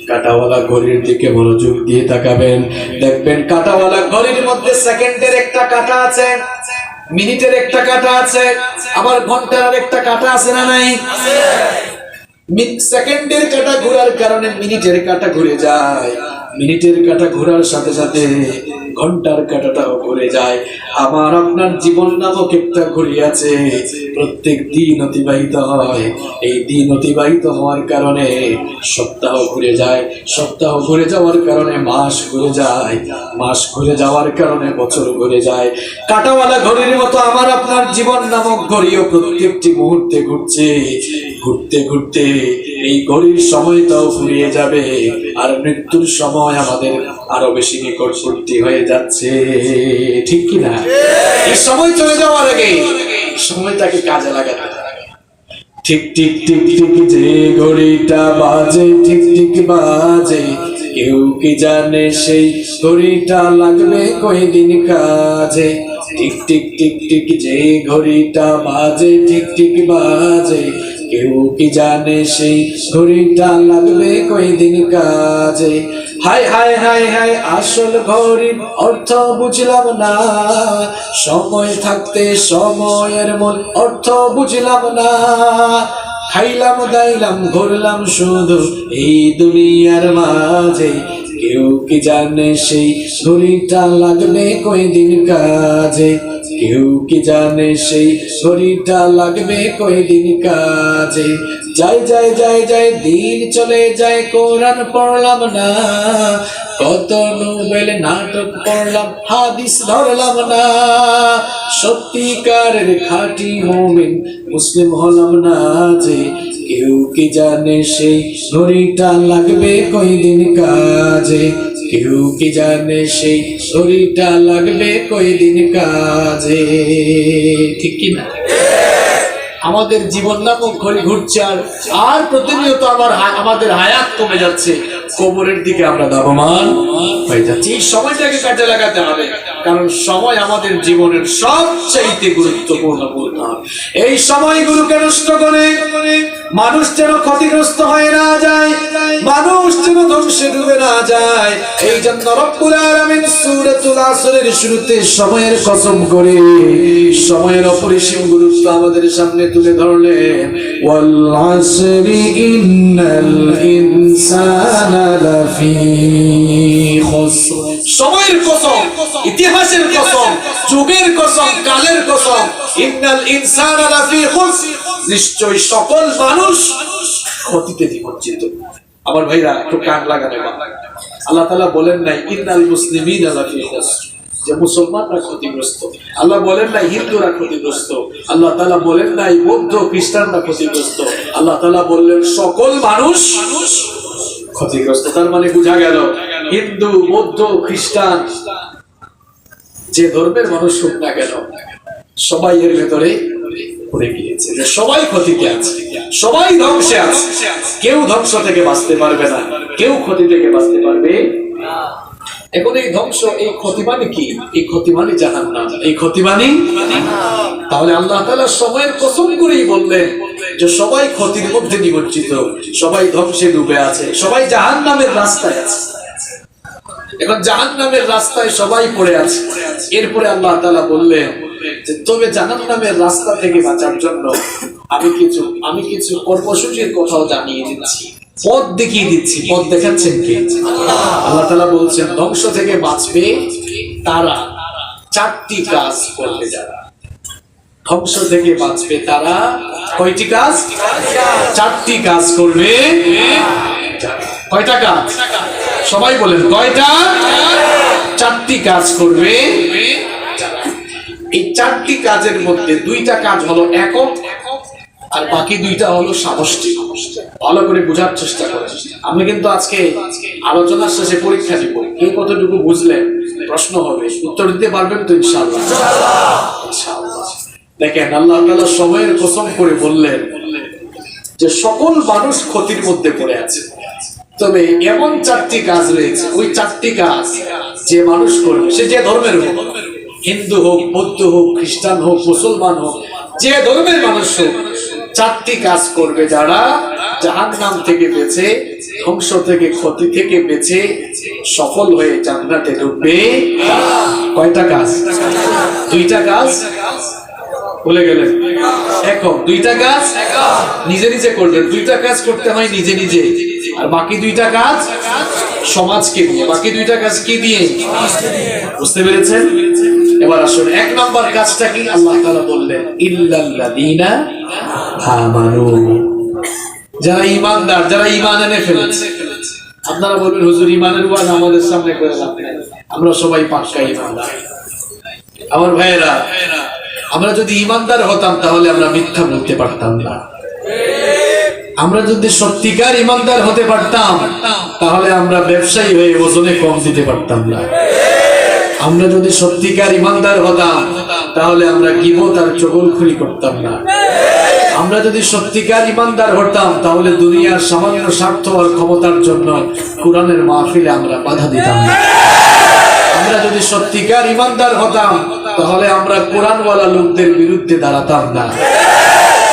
কাঁটাওয়ালা ঘড়ির দিকে মনোযোগ দিয়ে তাকাবেন, দেখবেন কাঁটাওয়ালা ঘড়ির মধ্যে সেকেন্ডের একটা কাঁটা আছে, মিনিটের একটা কাঁটা আছে, আবার ঘন্টার একটা কাঁটা আছে না নাই? সেকেন্ডের কাঁটা ঘোরার কারণে মিনিটের কাঁটা ঘুরে যায়, মিনিটের কাঁটা ঘোরার সাথে সাথে ঘন্টার কাঁটাটাও ঘুরে যায়। আমার আপনার জীবন নামক একটা ঘড়ি আছে, প্রত্যেক দিন অতিবাহিত হয়। এই দিন অতিবাহিত হওয়ার কারণে সপ্তাহ ঘুরে যায়, সপ্তাহ ঘুরে যাওয়ার কারণে মাস ঘুরে যায়, মাস ঘুরে যাওয়ার কারণে বছর ঘুরে যায়। কাঁটাওয়ালা ঘড়ির মতো আমার আপনার জীবন নামক ঘড়িও প্রত্যেকটি মুহূর্তে ঘুরছে। ঘুরতে ঘুরতে এই ঘড়ির সময়টাও ফুরিয়ে যাবে, আর মৃত্যুর সময় আমাদের আরো বেশি নিকটবর্তী হয়ে যাচ্ছে। ঠিক কিনা? এই সময় চলে যাওয়ার আগে সময়টাকে কাজে লাগাতে হবে। ঠিক ঠিক ঠিক ঠিক যে ঘড়িটা বাজে, ঠিক ঠিক বাজে, কেউ কি জানে সেই ঘড়িটা লাগবে কয়দিন কাজে। ঠিক ঠিক ঠিক ঠিক যে ঘড়িটা বাজে, ঠিক ঠিক বাজে, কেউ কি জানে সেই ঘড়িটা লাগবে কয়দিন কাজে। হায় হায় হায় হায়, আসল ঘড়ির অর্থ বুঝলাম না, সময় থাকতে সময়ের মূল অর্থ বুঝলাম না। খাইলাম দাইলাম ঘুরলাম শুধু এই দুনিয়ার মাঝে, কেউ কি জানে সেই ঘড়িটা লাগবে কয়দিন কাজে। কেউ কি জানে সেই ঘড়িটা লাগবে কয়দিন কাজে। যাই যাই যাই যাই দিন চলে যায়, কোরআন পড়লাম না, কত নোবেল নাটক পড়লাম, হাদিস ধরলাম না। সত্যিকারের খাঁটি মুমিন মুসলিম হলাম না যে, কেউ কি জানে সেই ঘড়িটা লাগবে কয়দিন কাজে। কেউ কি জানে সেই ঘড়িটা লাগবে কয়দিন কাজে। ঠিক কিনা? আমাদের জীবন নামক ঘড়ি ঘুরছে, আর প্রতিনিয়ত আমাদের হায়াত কমে যাচ্ছে, কবরের দিকে আমরা ধাবমান হয়ে যাচ্ছি। এই সময়টাকে কাজে লাগাতে হবে, কারণ সময় আমাদের জীবনের সবচেয়ে গুরুত্বপূর্ণ। এই সময়গুলোকে নষ্ট করে মানুষ যেন ক্ষতিগ্রস্ত হয়ে না যায়, মানুষ যেন ধ্বংসে ডুবে না যায়। এই জন্য রব্বুল আলামিন সূরাতুল আসরের শুরুতে সময়ের কসম করে সময়ের অপরিসীম গুরুত্ব আমাদের সামনে তুলে ধরলেন। ওয়াল আসরি ইন্নাল ইনসানা লাফি খুসর। সময়ের কসম, ইতিহাসের কসম, যুগের কসম, কালের কসম। ইন্নাল ইনসানা লাফি খুসর, নিশ্চয়ই সকল মানুষ ক্ষতিতে নিমজ্জিত। আমার ভাইরা একটু কান লাগানো। আল্লাহ তাআলা বলেন নাই ইন্নাল মুসলিমিনা লাফি খুসর, যে মুসলমানরা ক্ষতিগ্রস্ত। আল্লাহ বলেন নাই হিন্দুরা ক্ষতিগ্রস্ত। আল্লাহ তাআলা বলেন নাই বৌদ্ধ খ্রিস্টানরা ক্ষতিগ্রস্ত। আল্লাহ তাআলা বললেন সকল মানুষ ক্ষতিগ্রস্ত। তার মানে বোঝা গেল হিন্দু, বৌদ্ধ, খ্রিস্টান, যে ধর্মের মানুষ হোক না কেন, সবাই এর ভেতরে পড়ে গিয়েছে, যে সবাই ক্ষতিতে আছে, সবাই ধ্বংসে আছে। কেউ ধ্বংস থেকে বাঁচতে পারবে না, কেউ ক্ষতি থেকে বাঁচতে পারবে না। এখন এই ধ্বংস, এই ক্ষতি মানে কি? এই ক্ষতি মানে জাহান্নাম। এই ক্ষতি মানে, তাহলে আল্লাহ তাআলা সময়ের কসম করেই বললেন যে সবাই ক্ষতির মধ্যে নিমজ্জিত, সবাই ধ্বংসে ডুবে আছে, সবাই জাহান্নামের রাস্তায় আছে। এখন জাহান্নামের রাস্তায় সবাই পড়ে আছে। এরপরে আল্লাহ তাআলা বললেন যে তবে জাহান্নামের রাস্তা থেকে বাঁচার জন্য আমি কিছু কর্মসূচির কথাও জানিয়ে দিচ্ছি, পথ দেখিয়ে দিচ্ছি। পথ দেখাচ্ছেন কে? আল্লাহ তাআলা বলছেন ধ্বংস থেকে বাঁচবে তারা চারটি কাজ করবে। যারা ধ্বংস থেকে বাঁচবে তারা কয়টি কাজ? চারটি কাজ করবে। কয়টা কাজ? সবাই বলেন কয়টা? চারটি কাজ করবে। এই চারটি কাজের মধ্যে দুইটা কাজ হলো একক, আর বাকি দুইটা হলো সামষ্টিক। ভালো করে বোঝার চেষ্টা করেন। আমি কিন্তু আজকে আলোচনার শেষে পরীক্ষা দিব, কে কতটুকু বুঝলেন প্রশ্ন হবে, উত্তর দিতে পারবেন তো ইনশাআল্লাহ? ইনশাআল্লাহ। দেখেন আল্লাহ তাআলা সময়ের কসম করে বললেন যে সকল মানুষ ক্ষতির মধ্যে পড়ে আছে, তবে এমন চারটি কাজ রয়েছে, ওই চারটি কাজ যে মানুষ করবে, সে যে ধর্মের হোক, হিন্দু হোক, বৌদ্ধ হোক, খ্রিস্টান হোক, মুসলমান হোক, যে ধর্মের মানুষ হোক, চারটি কাজ করবে যারা জাহান্নাম থেকে বেঁচে, ধ্বংস থেকে, ক্ষতি থেকে বেঁচে সফল হয়ে জান্নাতে ঢুকবে। কয়টা কাজ? দুইটা কাজ বলে গেলেন। এখন দুইটা কাজ নিজে নিজে করবেন। দুইটা কাজ করতে হয় নিজে নিজে, আর বাকি দুইটা কাজ সমাজকে দিয়ে। বাকি দুইটা কাজ কি দিয়ে? বুঝতে পেরেছেন? এবার আসুন, এক নাম্বার কাজটা কি? আল্লাহ তাআলা বললেন ইল্লাল্লাযীনা আমানু, যারা ঈমানদার, যারা ঈমান এনে ফেলেছে। আপনারা বলবেন হুজুর ঈমানের ওয়াজ আমাদের সামনে করে লাভ নাই, আমরা সবাই পাক্কা ঈমানদার। আমার ভাইয়েরা, আমরা যদি ঈমানদার হতাম তাহলে আমরা মিথ্যা বলতে পারতাম না। আমরা যদি সত্যিকার ঈমানদার হতে পারতাম তাহলে আমরা ব্যবসায়ী হয়ে ওজনে কম দিতে পারতাম না। আমরা যদি সত্যিকার ঈমানদার হতাম তাহলে আমরা গীবত আর চগলখড়ি করতাম না। আমরা যদি সত্যিকার ঈমানদার হতাম তাহলে দুনিয়ার সামান্য স্বার্থ আর ক্ষমতার জন্য কোরআনের মাহফিলে আমরা বাধা দিতাম না। আমরা যদি সত্যিকার ঈমানদার হতাম তাহলে আমরা কোরআনওয়ালা লোকদের বিরুদ্ধে দাঁড়াতাম না।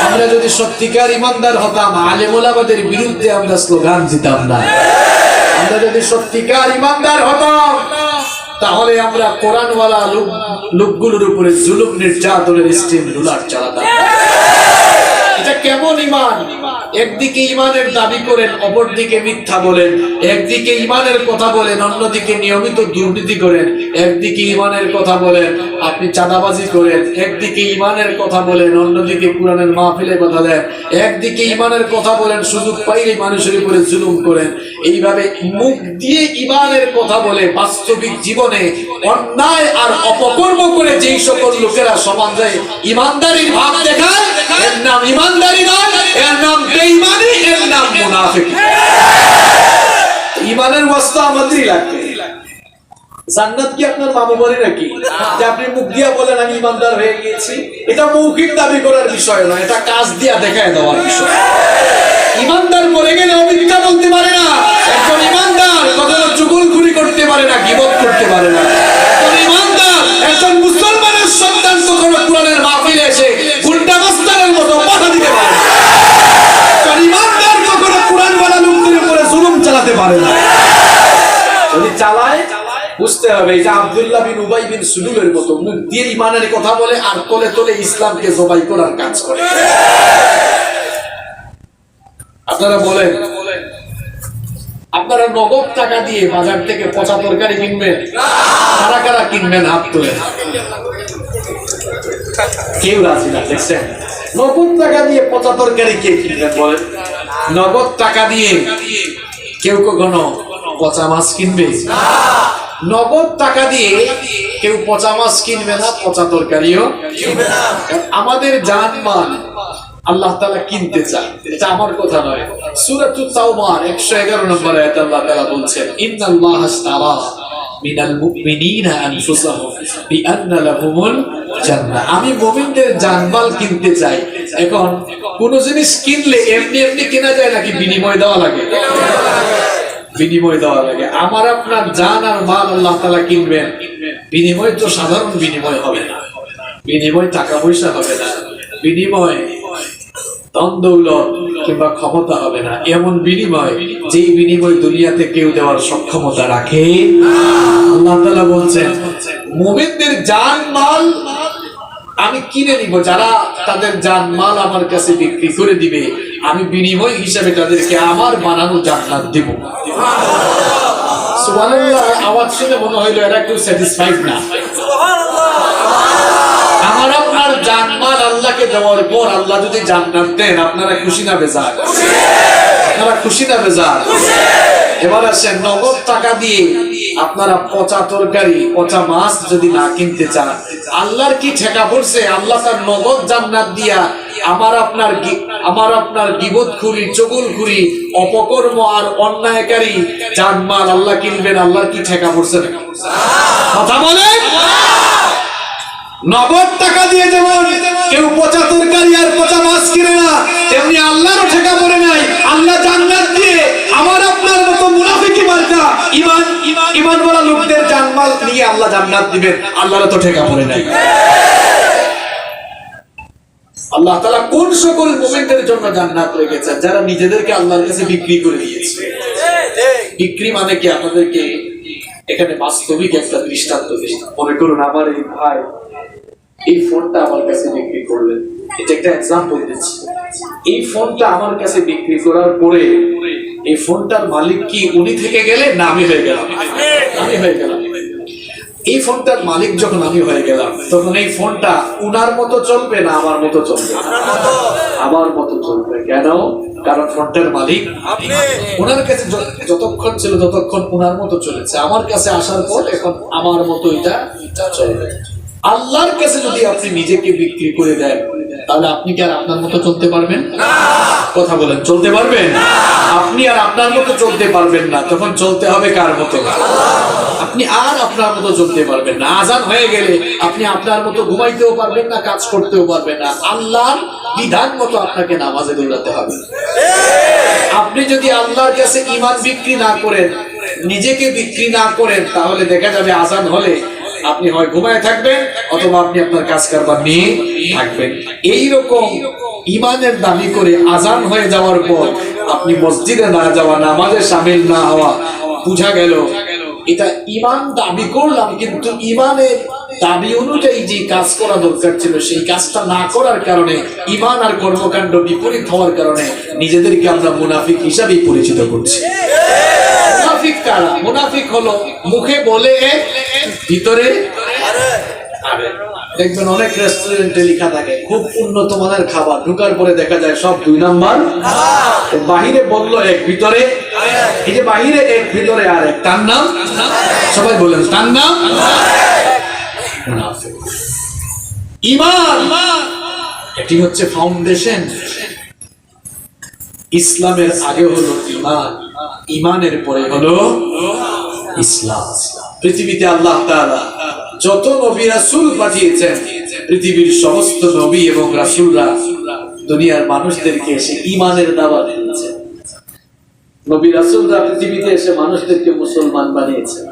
আমরা যদি সত্যিকার ঈমানদার হতাম আলেম ওলামাদের বিরুদ্ধে আমরা স্লোগান দিতাম না। আমরা যদি সত্যিকার ঈমানদার হতাম তাহলে আমরা কোরআনওয়ালা লোকগুলোর উপরে জুলুম নির্যাতনের স্টিম রুলার চালাতাম। এটা কেমন ঈমান? একদিকে ঈমানের দাবি করেন, অপরদিকে মিথ্যা বলেন। একদিকে ঈমানের কথা বলেন, অন্যদিকে নিয়মিত দুর্নীতি করেন। একদিকে ঈমানের কথা বলেন, আপনি চাঁদাবাজি করেন। একদিকে ঈমানের কথা বলেন, অন্যদিকে কোরআনের মাহফিলে কথা দেন। একদিকে ঈমানের কথা বলেন, সুযোগ পাইলে মানুষের উপরে জুলুম করেন। এইভাবে মুখ দিয়ে ঈমানের কথা বলে বাস্তবিক জীবনে অন্যায় আর অপকর্ম করে যেই সকল লোকেরা সমাজে ঈমানদারির ভাব দেখায়, এর নাম ঈমানদারি নয়, এর নাম বেঈমানি, এর নাম মুনাফিকি। ঈমানের ওয়াস্তা আমাদেরই লাগবে। জান্নাত কি আপনার মামু বাড়ি নাকি যে আপনি মুখ দিয়া বলেন আমি ঈমানদার হয়ে গিয়েছি? এটা মৌখিক দাবি করার বিষয় নয়, এটা কাজ দিয়া দেখায় দেওয়ার বিষয়। ঈমানদার মরে গেলে মিথ্যা বলতে পারে না। একজন ঈমানদার কখনো চুগলখড়ি করতে পারে না, গীবত করতে পারে না। একজন ঈমানদার, একজন মুসলমানের সন্তান কখনো কোরআনের মাহফিলে এসে গুন্ডা মাস্তানের মতো বাধা দিতে পারে না। একজন যদি চালায় বুঝতে হবে এই যে আব্দুল্লাহ বিন উবাই বিন সুলুলের মতো মুখ দিয়ে ইমানের কথা বলে আর তলে তলে ইসলামকে জবাই করার কাজ করে। আপনারা বলেন, আপনারা নগদ টাকা দিয়ে বাজার থেকে পচা তরকারি কিনবেন? কারা কারা কিনবেন হাত তুলে? কেউ রাজি না। দেখছেন, নগদ টাকা দিয়ে পচা তরকারি কে কিনবেন বলেন? নগদ টাকা দিয়ে কেউ কখনো পচা মাছ কিনবে? নগদ টাকা দিয়ে কেউ পচা মাছ কিনবে না, পচা তরকারিও কিনবে না। আমাদের জানমাল আল্লাহ তাআলা কিনতে চান, এটা আমার কথা নয়। সূরাতুত তাওবার 111 নম্বর আয়াতে আল্লাহ তাআলা বলছেন, ইন্নাল্লাহা আশতারা মিনাল মুমিনিনা আনফুসাহুম বিআন্না লাহুমুল জান্নাহ। আমি মুমিনদের জানমাল কিনতে চাই। এখন কোন জিনিস কিনলে এমনি এমনি কেনা যায় নাকি বিনিময় দেওয়া লাগে? বিনিময় দেওয়া লাগে। আমার আপনার জান আর মাল আল্লাহ তাআলা কিনবেন, বিনিময় তো সাধারণ বিনিময় হবে না, বিনিময় টাকা পয়সা হবে না, বিনিময় ধন দৌলত কিংবা ক্ষমতা হবে না। এমন বিনিময় যেই বিনিময় দুনিয়াতে কেউ দেওয়ার সক্ষমতা রাখে। আল্লাহ তাআলা বলছেন মুমিনদের জান মাল আমি কিনে নিব, যারা তাদের জান মাল আমার কাছে বিক্রি করে দিবে আমি বিনিময় হিসাবে তাদেরকে আমার বানানো জান্নাত দেব। সুবহানাল্লাহ। আওয়াজ শুনে মনে হইলো এরা কেউ স্যাটিসফাইড না। আমার আপনার জানমাল আল্লাহকে দেওয়ার পর আল্লাহ যদি জান্নাত দেন, আপনারা খুশি না বেজার? আপনারা খুশি না বেজার? এবার আসেন, নগদ টাকা দিয়ে আপনারা পচা তরকারি পচা মাছ যদি না কিনতে চান, আল্লাহর কি ঠেকা পড়ছে? আল্লাহ তার নগদ জান্নাত দিয়া আমার আপনার গীবতখুরি, চুগলখুরি, অপকর্ম আর অন্যায়কারী জানমাল আল্লাহ কিনবেন? আল্লাহর কি ঠেকা পড়ছে? কথা বলেন। নগদ টাকা দিয়ে যেমন কেউ পচা তরকারি আর পচা মাছ কিনে না, তেমনি আল্লাহরও ঠেকা পড়ে নাই। আল্লাহ জান্নাত দিয়ে আমার আপনার মতো মুনাফিকি মার্কা ঈমানওয়ালা লোকদের জানমাল নিয়ে আল্লাহ জান্নাত দিবেন, আল্লাহরও তো ঠেকা পড়ে নাই। আল্লাহ তাআলা কোন সকল মুমিনদের জন্য জান্নাত রেখেছেন? যারা নিজেদেরকে আল্লাহর কাছে বিক্রি করে দিয়েছে। বিক্রি মানে কি? আপনাদেরকে এখানে বাস্তবিক একটা দৃষ্টান্ত দিই। মনে করুন আমার এই ভাই এই ফোনটা আমার কাছে বিক্রি করলেন, এটা একটা এক্সাম্পল দিচ্ছি। এই ফোনটা আমার কাছে বিক্রি করার পরে এই ফোনটার মালিক কি উনি থেকে গেলেন না আমি হয়ে গেলাম? আমি হয়ে গেলাম। এই ফোনটার মালিক যখন আমি হয়ে গেলাম, তখন এই ফোনটা উনার মতো চলবে না আমার মতো চলবে? আমার মতো চলবে। কেন? কারণ ফোনটার মালিক ওনার কাছে যতক্ষণ ছিল ততক্ষণ ওনার মতো চলেছে, আমার কাছে আসার পর এখন আমার মতো এটা চলবে। আল্লাহর কাছে যদি আপনি নিজেকে বিক্রি করে দেন, তাহলে আপনি কি আর আপনার মতো চলতে পারবেন? কথা বলেন, চলতে পারবেন? আপনি আর আপনার মতো চলতে পারবেন না। তখন চলতে হবে কার মতো? আপনি আর আপনার মতো চলতে পারবেন না। আজান হয়ে গেলে আপনি আপনার মতো ঘুমাইতেও পারবেন না, কাজ করতেও পারবেন না। আল্লাহর বিধান মতো আপনাকে নামাজে দৌড়াতে হবে। আপনি যদি আল্লাহর কাছে ঈমান বিক্রি না করেন, নিজেকে বিক্রি না করেন, তাহলে দেখা যাবে আজান হলে আপনি হয় ঘুমায় থাকবেন অথবা আপনি আপনার কাজ কারবার নিয়ে থাকবেন। এইরকম ঈমানের দাবি করে আজান হয়ে যাওয়ার পর আপনি মসজিদে না যাওয়া, নামাজে শামিল না হওয়া, বুঝা গেল এটা ঈমান দাবি করলাম, কিন্তু ঈমানের দাবি অনুযায়ী যে কাজ করা দরকার ছিল সেই কাজটা না করার কারণে, ঈমান আর কর্মকাণ্ড বিপরীত হওয়ার কারণে নিজেদেরকে আমরা মুনাফিক হিসাবেই পরিচিত করছি। মুনাফিক কারা? মুনাফিক হলো মুখে বলে এক, ভিতরে আরেক। দেখবেন অনেক রেস্টুরেন্টে লেখা থাকে খুব উন্নত মানের খাবার, ঢোকার পরে দেখা যায় সব 2 নাম্বার। বাহিরে বললো এক, ভিতরে এই যে বাহিরে এক ভিতরে আরেক, তার নাম, সবাই বলেন তার নাম মুনাফিক। ঈমান এটি হচ্ছে ফাউন্ডেশন। ইসলামের আগে হলো ঈমান, ঈমানের পরে হলো ইসলাম। পৃথিবীতে আল্লাহ তাআলা যত নবী রাসূল পাঠিয়েছেন, পৃথিবীর সমস্ত নবী এবং রাসূলরা দুনিয়ার মানুষদেরকে এসে ঈমানের দাওয়াত দিয়েছেন। নবী রাসূলরা পৃথিবীতে এসে মানুষদেরকে মুসলমান বানিয়েছেন।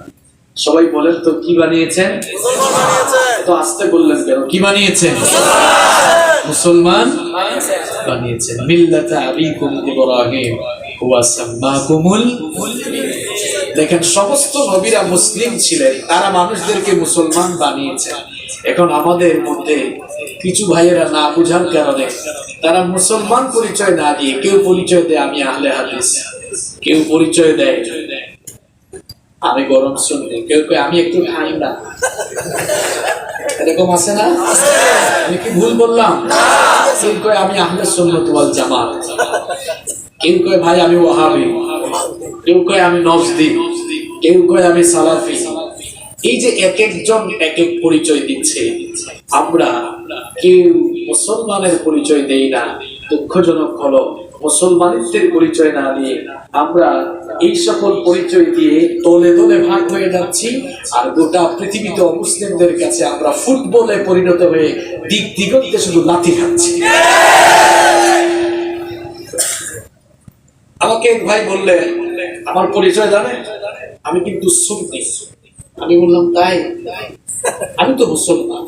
সবাই বলেন তো কি বানিয়েছেন? মুসলমান বানিয়েছেন। তো আস্তে বললেন কেন? কি বানিয়েছেন? মুসলমান বানিয়েছেন। মিল্লাতা আবিকুম ইব্রাহিম হুয়া সাম্মাকুমুল মুসলিমিন। দেখেন সমস্ত নবীরা মুসলিম ছিলেন, তারা মানুষদেরকে মুসলমান বানিয়েছেন। এখন আমাদের মধ্যে কিছু ভাইয়েরা না বুঝার কারণে তারা মুসলমান পরিচয় না দিয়ে, কেউ পরিচয় দেয় আমি আহলে হাদিস, কেউ পরিচয় দেয় আমি গরম সুন্নি, কেউ কেউ আমি একটু ঠান্ডা, এরকম আছে না? আমি কি ভুল বললাম? কেউ কয় আমি আহলে সুন্নাত ওয়াল জামাত, কেউ কয় ভাই আমি ওয়াহাবি, কেউ কয় আমি নজদি, কেউ কয় আমি সালাফি। এই যে এক একজন এক এক পরিচয় দিচ্ছে, আমরা কেউ মুসলমানের পরিচয় দেই না। দুঃখজনক হলো মুসলমানিত্বের পরিচয় না দিয়ে আমরা এই সকল পরিচয় দিয়ে দলে দলে ভাগ হয়ে যাচ্ছি, আর গোটা পৃথিবীতে অমুসলিমদের কাছে আমরা ফুটবলে পরিণত হয়ে দিক দিগন্তে শুধু লাথি খাচ্ছি। আমাকে এক ভাই বললে আমার পরিচয় জানে, আমি কিন্তু সুন্নি। আমি বললাম তাই? আমি তো মুসলমান।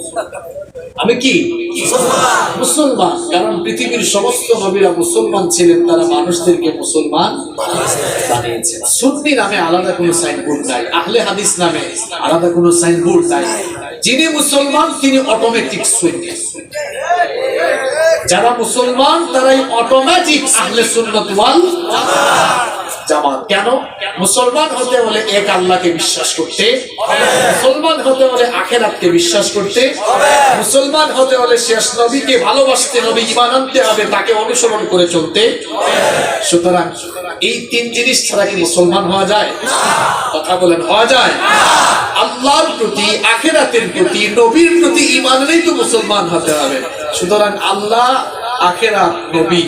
আমি কি মুসলমান? কারণ পৃথিবীর সমস্ত নবীরা মুসলমান ছিলেন, তারা মানুষদেরকে মুসলমান বানিয়েছেন। সুন্নি নামে আলাদা কোনো সাইনবোর্ড নাই, আহলে হাদিস নামে আলাদা কোনো সাইনবোর্ড নাই। যিনি মুসলমান তিনি অটোমেটিক সুন্নি, যারা মুসলমান তারাই অটোমেটিক আহলে সুন্নাত ওয়াল জামাত। কেন? মুসলমান হতে হলে এক আল্লাহকে বিশ্বাস করতে, মুসলমান হতে হলে আখিরাতকে বিশ্বাস করতে, মুসলমান হতে হলে শেষ নবীকে ভালোবাসতে হবে, ঈমান আনতে হবে, তাকে অনুসরণ করে চলতে। সুতরাং এই তিন জিনিস ছাড়া কি মুসলমান হওয়া যায়? কথা বলেন, হওয়া যায়? আল্লাহর প্রতি, আখিরাতের প্রতি, নবীর প্রতি ঈমান আনলেই তো মুসলমান হতে হবে। সুতরাং আল্লাহ, আখিরাত, নবী,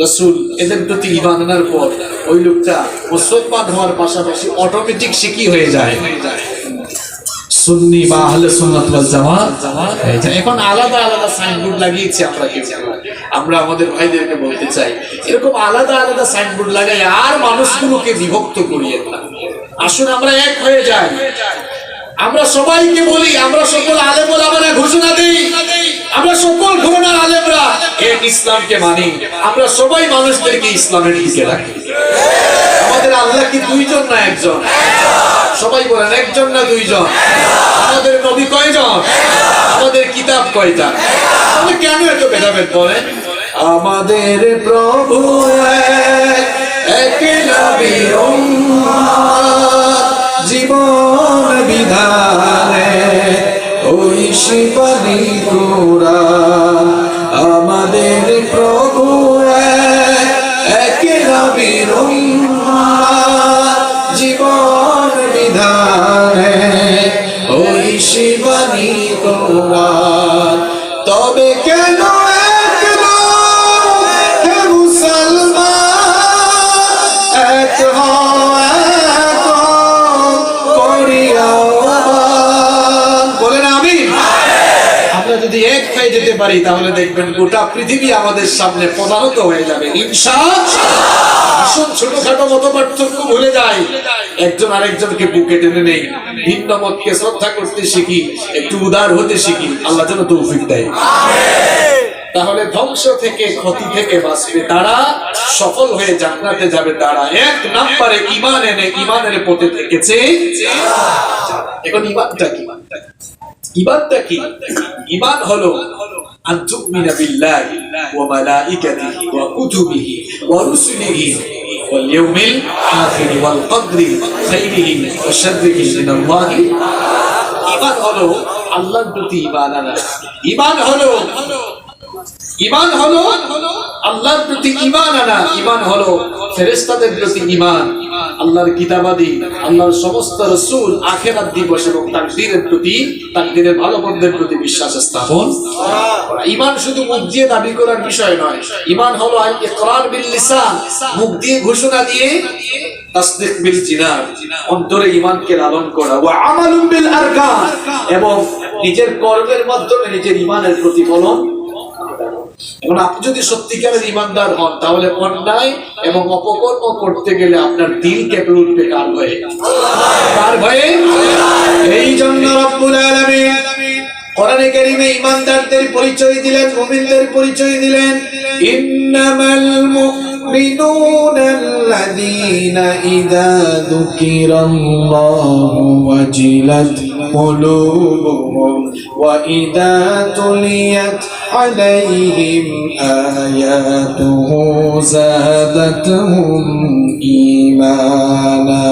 রাসূল এদের প্রতি ঈমান আনার পর ওই লোকটা মুসলমান হওয়ার পাশাপাশি অটোমেটিক সে কি হয়ে যায়? সুন্নি বা আহলে সুন্নাত ওয়াল জামাত। এখন আলাদা আলাদা সাইনবোর্ড লাগিয়েছি আমরা, কেউ আমরা আমাদের ভাইদেরকে বলতে চাই এরকম আলাদা আলাদা সাইনবোর্ড লাগাই আর মানুষগুলোকে বিভক্ত করিয়ে না। আসুন আমরা এক হয়ে যাই। আমরা সবাইকে বলি, আমরা সকল আলেম ওলামারা ঘোষণা দেই, আমরা সকল ঘরানার আলেমরা এক ইসলামকে মানি, আমরা সবাই মানুষদেরকে ইসলামের দিকে রাখি। আমাদের আল্লাহ কি দুইজন না একজন? সবাই বলেন একজন না দুইজন? আমাদের নবী কয়জন? আমাদের কিতাব কয়টা? তাহলে কেন এত ভেদাভেদ বলেন? আমাদের প্রভু এক নবীর উম্মত, জীবন বিধানে ওই শিবানী কুরআন। আমাদের প্রভু এক নবীর উম্মত, জীবন বিধানে ওই শিবানী কুরআন। তবে কেন যদি এক হয়ে যেতে পারি তাহলে দেখবেন গোটা পৃথিবী আমাদের সামনে প্রধানত হয়ে যাবে ইনশাআল্লাহ। ছোটখাটো মত পার্থক্য ভুলে যাই, একজন আরেকজনকে বুকে টেনে নেই, ভিন্ন মতকে শ্রদ্ধা করতে শিখি, একটু উদার হতে শিখি। আল্লাহ যেন তৌফিক দেয়। তাহলে ধ্বংস থেকে, ক্ষতি থেকে বাঁচবে তারা, সফল হয়ে জান্নাতে যাবে তারা। এক নম্বরে ঈমান এনে ঈমানের পথে থেকেছে। এখন ঈমানটা কি? ঈমানটা কি? ঈমান হলো আন তুমিনা বিল্লাহি ওয়া মালাইকাতিহি ওয়া কুতুবিহি ওয়া রুসুলিহি ওয়াল ইয়াউমিল আখির ওয়াল কদরি খাইরিহি ওয়া শাররিহি মিনাল্লাহি। ঈমান হলো আল্লাহর প্রতি ঈমান আনা। ঈমান হলো আল্লাহর প্রতি ঈমান আনা। ঈমান হলো ফেরেশতাদের প্রতি ঈমান, আল্লাহর কিতাবাদি, আল্লাহর সমস্ত রাসূল, আখিরাত দিবস এবং তাকদীরের প্রতি, তাকদীরের ভালো মন্দের প্রতি বিশ্বাস স্থাপন করা। ঈমান শুধু মুখ দিয়ে দাবি করার বিষয় নয়। ঈমান হলো আল ইকরার বিল লিসান, মুখ দিয়ে ঘোষণা দিয়ে, তাসদীক বিল জিনান, অন্তরে ঈমানকে লালন করা, ওয়া আমালুন বিল আরকান, এবং নিজের কর্মের মাধ্যমে নিজের ঈমানের প্রতিফলন। এখন আপনি যদি সত্যিকারের ঈমানদার হন তাহলে অন্যায় এবং অপকর্ম করতে গেলে আপনার দিল কেঁপে উঠবে কার ভয়ে? কার ভয়ে? এই জন্য রব্বুল আলামিন কোরআনে কারীমে ঈমানদারদের পরিচয় দিলেন, মুমিনদের পরিচয় দিলেন। ইন্নামাল মুমিনুনা আল্লাযীনা ইযা যুকিরাল্লাহু ওয়াজিলাত কুলুবুহুম ওয়া ইযা তুলিয়াত আলাইহিম আয়াতুহু যাদাতুহুম ঈমানা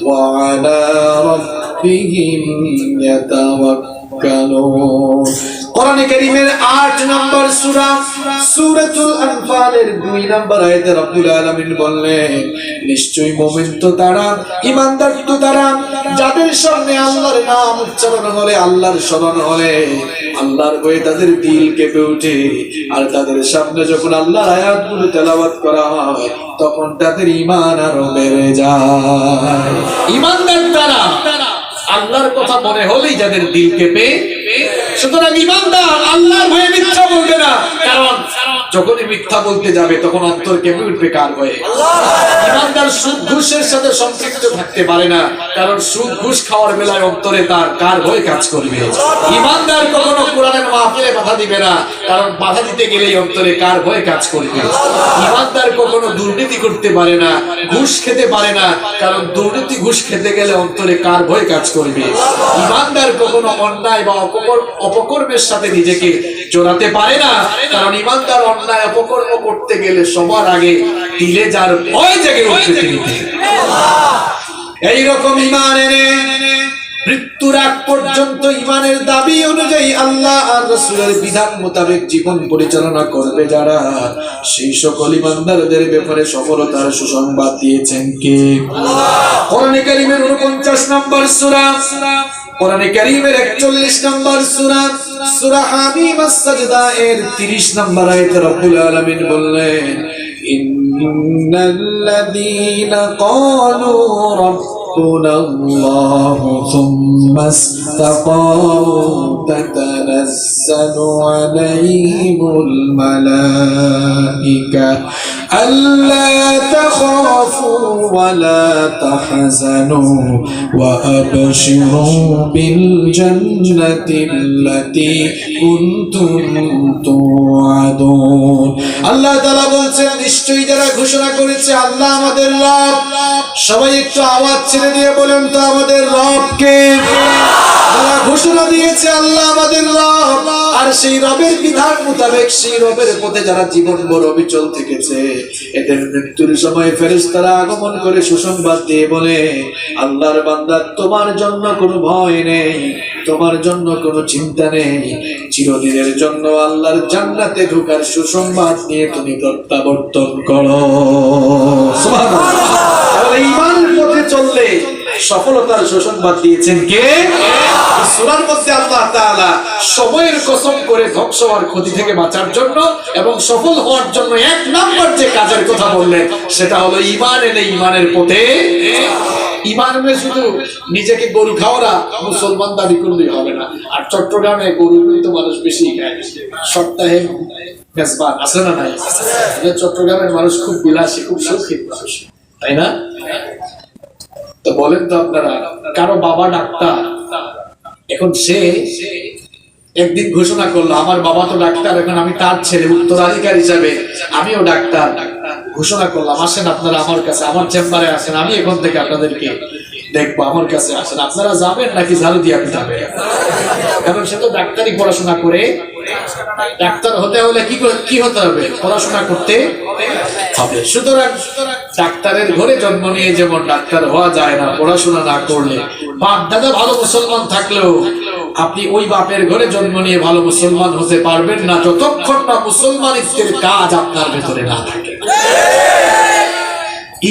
ওয়া আলা রাব্বিহিম ইয়াতাওয়াক্কালুন। কোরআনে কারীমের 8 নম্বর সূরা সূরাতুল আনফালের 2 নম্বর আয়াতে রব্বুল আলামিন বললেন, নিশ্চয়ই মুমিন তো তারা, ঈমানদার তো তারা, যাদের সামনে আল্লাহর নাম উচ্চারণ হলে, আল্লাহর স্মরণ হলে, আল্লাহর ভয়ে তাদের দিল কেঁপে ওঠে। আর তাদের সামনে যখন আল্লাহর আয়াতগুলো তেলাওয়াত করা হয়, তখন তাদের ঈমান আরো বেড়ে যায়। ঈমানদার তারা, আল্লাহর কথা মনে হলেই যাদের দিল কেঁপে। সুতরাং ঈমানদার আল্লাহর ভয়ে মিথ্যা বলবে না, কারণ যখনই মিথ্যা বলতে যাবে তখন অন্তর কেঁপে উঠবে কার ভয়ে? ঈমানদার সুদ ঘুষের সাথে সম্পৃক্ত থাকতে পারে না, কারণ সুদ ঘুষ খাওয়ার বেলায় অন্তরে তার কার ভয়ে কাজ করবে? ঈমানদার কখনো কোরআনের মাহফিলে বাধা দিবে না, কারণ বাধা দিতে গেলেই অন্তরে কার ভয়ে কাজ করবে? ঈমানদার কখনো দুর্নীতি করতে পারে না, ঘুষ খেতে পারে না, কারণ দুর্নীতি ঘুষ খেতে গেলে অন্তরে কার ভয়ে কাজ করবে? ঈমানদার কখনো অন্যায় বা অপকর্মের সাথে নিজেকে জড়াতে পারে না, কারণ ঈমানদার অন্যায় অপকর্ম করতে গেলে সবার আগে দিলে যার ভয় জেগে উঠবে তিনি। এইরকম ঈমান এনে মৃত্যুর আগ পর্যন্ত ঈমানের দাবি অনুযায়ী আল্লাহ আর রাসূলের বিধান মোতাবেক জীবন পরিচালনা করবে যারা, সেই সকল ঈমানদারদের ব্যাপারে সফলতার সুসংবাদ দিয়েছেন কে? কোরআনে কারীমের 49 নম্বর সূরা, কোরআনে কারীমের 41 নম্বর সূরা, সূরা হামিম আস-সাজদা এর 30 নম্বর আয়াতে রব্বুল আলামিন বললেন, ইন্নাল্লাযীনা ক্বালু ربنا الله ثم استقاموا تتنزل عليهم الملائكة ألا تخافوا ولا تحزنوا وأبشروا بالجنة التي كنتم توعدون। আল্লাহ তাআলা বলছেন, নিশ্চয়ই যারা ঘোষণা করেছে আল্লাহ আমাদের রব, সবাই একটু আওয়াজ ছেড়ে দিয়ে বলেন তো আমাদের রব কে? যারা ঘোষণা দিয়েছে আল্লাহ আমাদের রব, আর সেই রবের বিধান মোতাবেক সেই রবের পথে যারা জীবন ভর অবিচল থেকেছে, এদের মৃত্যুর সময় ফেরেশতারা আগমন করে সুসংবাদ দিয়ে বলে, আল্লাহর বান্দা তোমার জন্য কোনো ভয় নেই, তোমার জন্য কোনো চিন্তা নেই, চিরদিনের জন্য আল্লাহর জান্নাতে ঢোকার সুসংবাদ নিয়ে তুমি প্রত্যাবর্তন করো। সুবহানাল্লাহ। তাহলে ঈমানের পথে চললে সফলতার সুসংবাদ দিয়েছেন কে? সূরার মধ্যে আল্লাহ তাআলা সময়ের কসম করে ধ্বংস হওয়ার ক্ষতি থেকে বাঁচার জন্য এবং সফল হওয়ার জন্য 1 নাম্বার যে কাজের কথা বললেন সেটা হলো ঈমান এনে ঈমানের পথে। ঈমান এনে শুধু নিজেকে গরু খাওয়ারা মুসলমান দাবি করলেই হবে না। আর চট্টগ্রামে গরু তো মানুষ বেশি খায়, সপ্তাহে মেজবান আছে না নাই? চট্টগ্রামের মানুষ খুব বিলাসী, খুব শৌখিন মানুষ, তাই না? তো বলেন তো আপনারা, কারো বাবা ডাক্তার, এখন সে একদিন ঘোষণা করলো আমার বাবা তো ডাক্তার, এখন আমি তার ছেলে উত্তরাধিকার হিসাবে আমিও ডাক্তার ঘোষণা করলাম, আসেন আপনারা আমার কাছে, আমার চেম্বারে আসেন, আমি এখন থেকে আপনাদেরকে দেখবো, আমার কাছে আসেন। আপনারা যাবেন নাকি ঝাড়ু দিয়ে যাবেন? কারণ সে তো ডাক্তারি পড়াশোনা করে, ডাক্তার হতে হলে কি হতে হবে? পড়াশোনা করতে হবে। সুতরাং ডাক্তারের ঘরে জন্ম নিয়ে যেমন ডাক্তার হওয়া যায় না পড়াশোনা না করলে, বাপ দাদা ভালো মুসলমান থাকলেও আপনি ওই বাপের ঘরে জন্ম নিয়ে ভালো মুসলমান হতে পারবেন না যতক্ষণ না মুসলমানিত্বের কাজ আপনার ভেতরে না থাকে।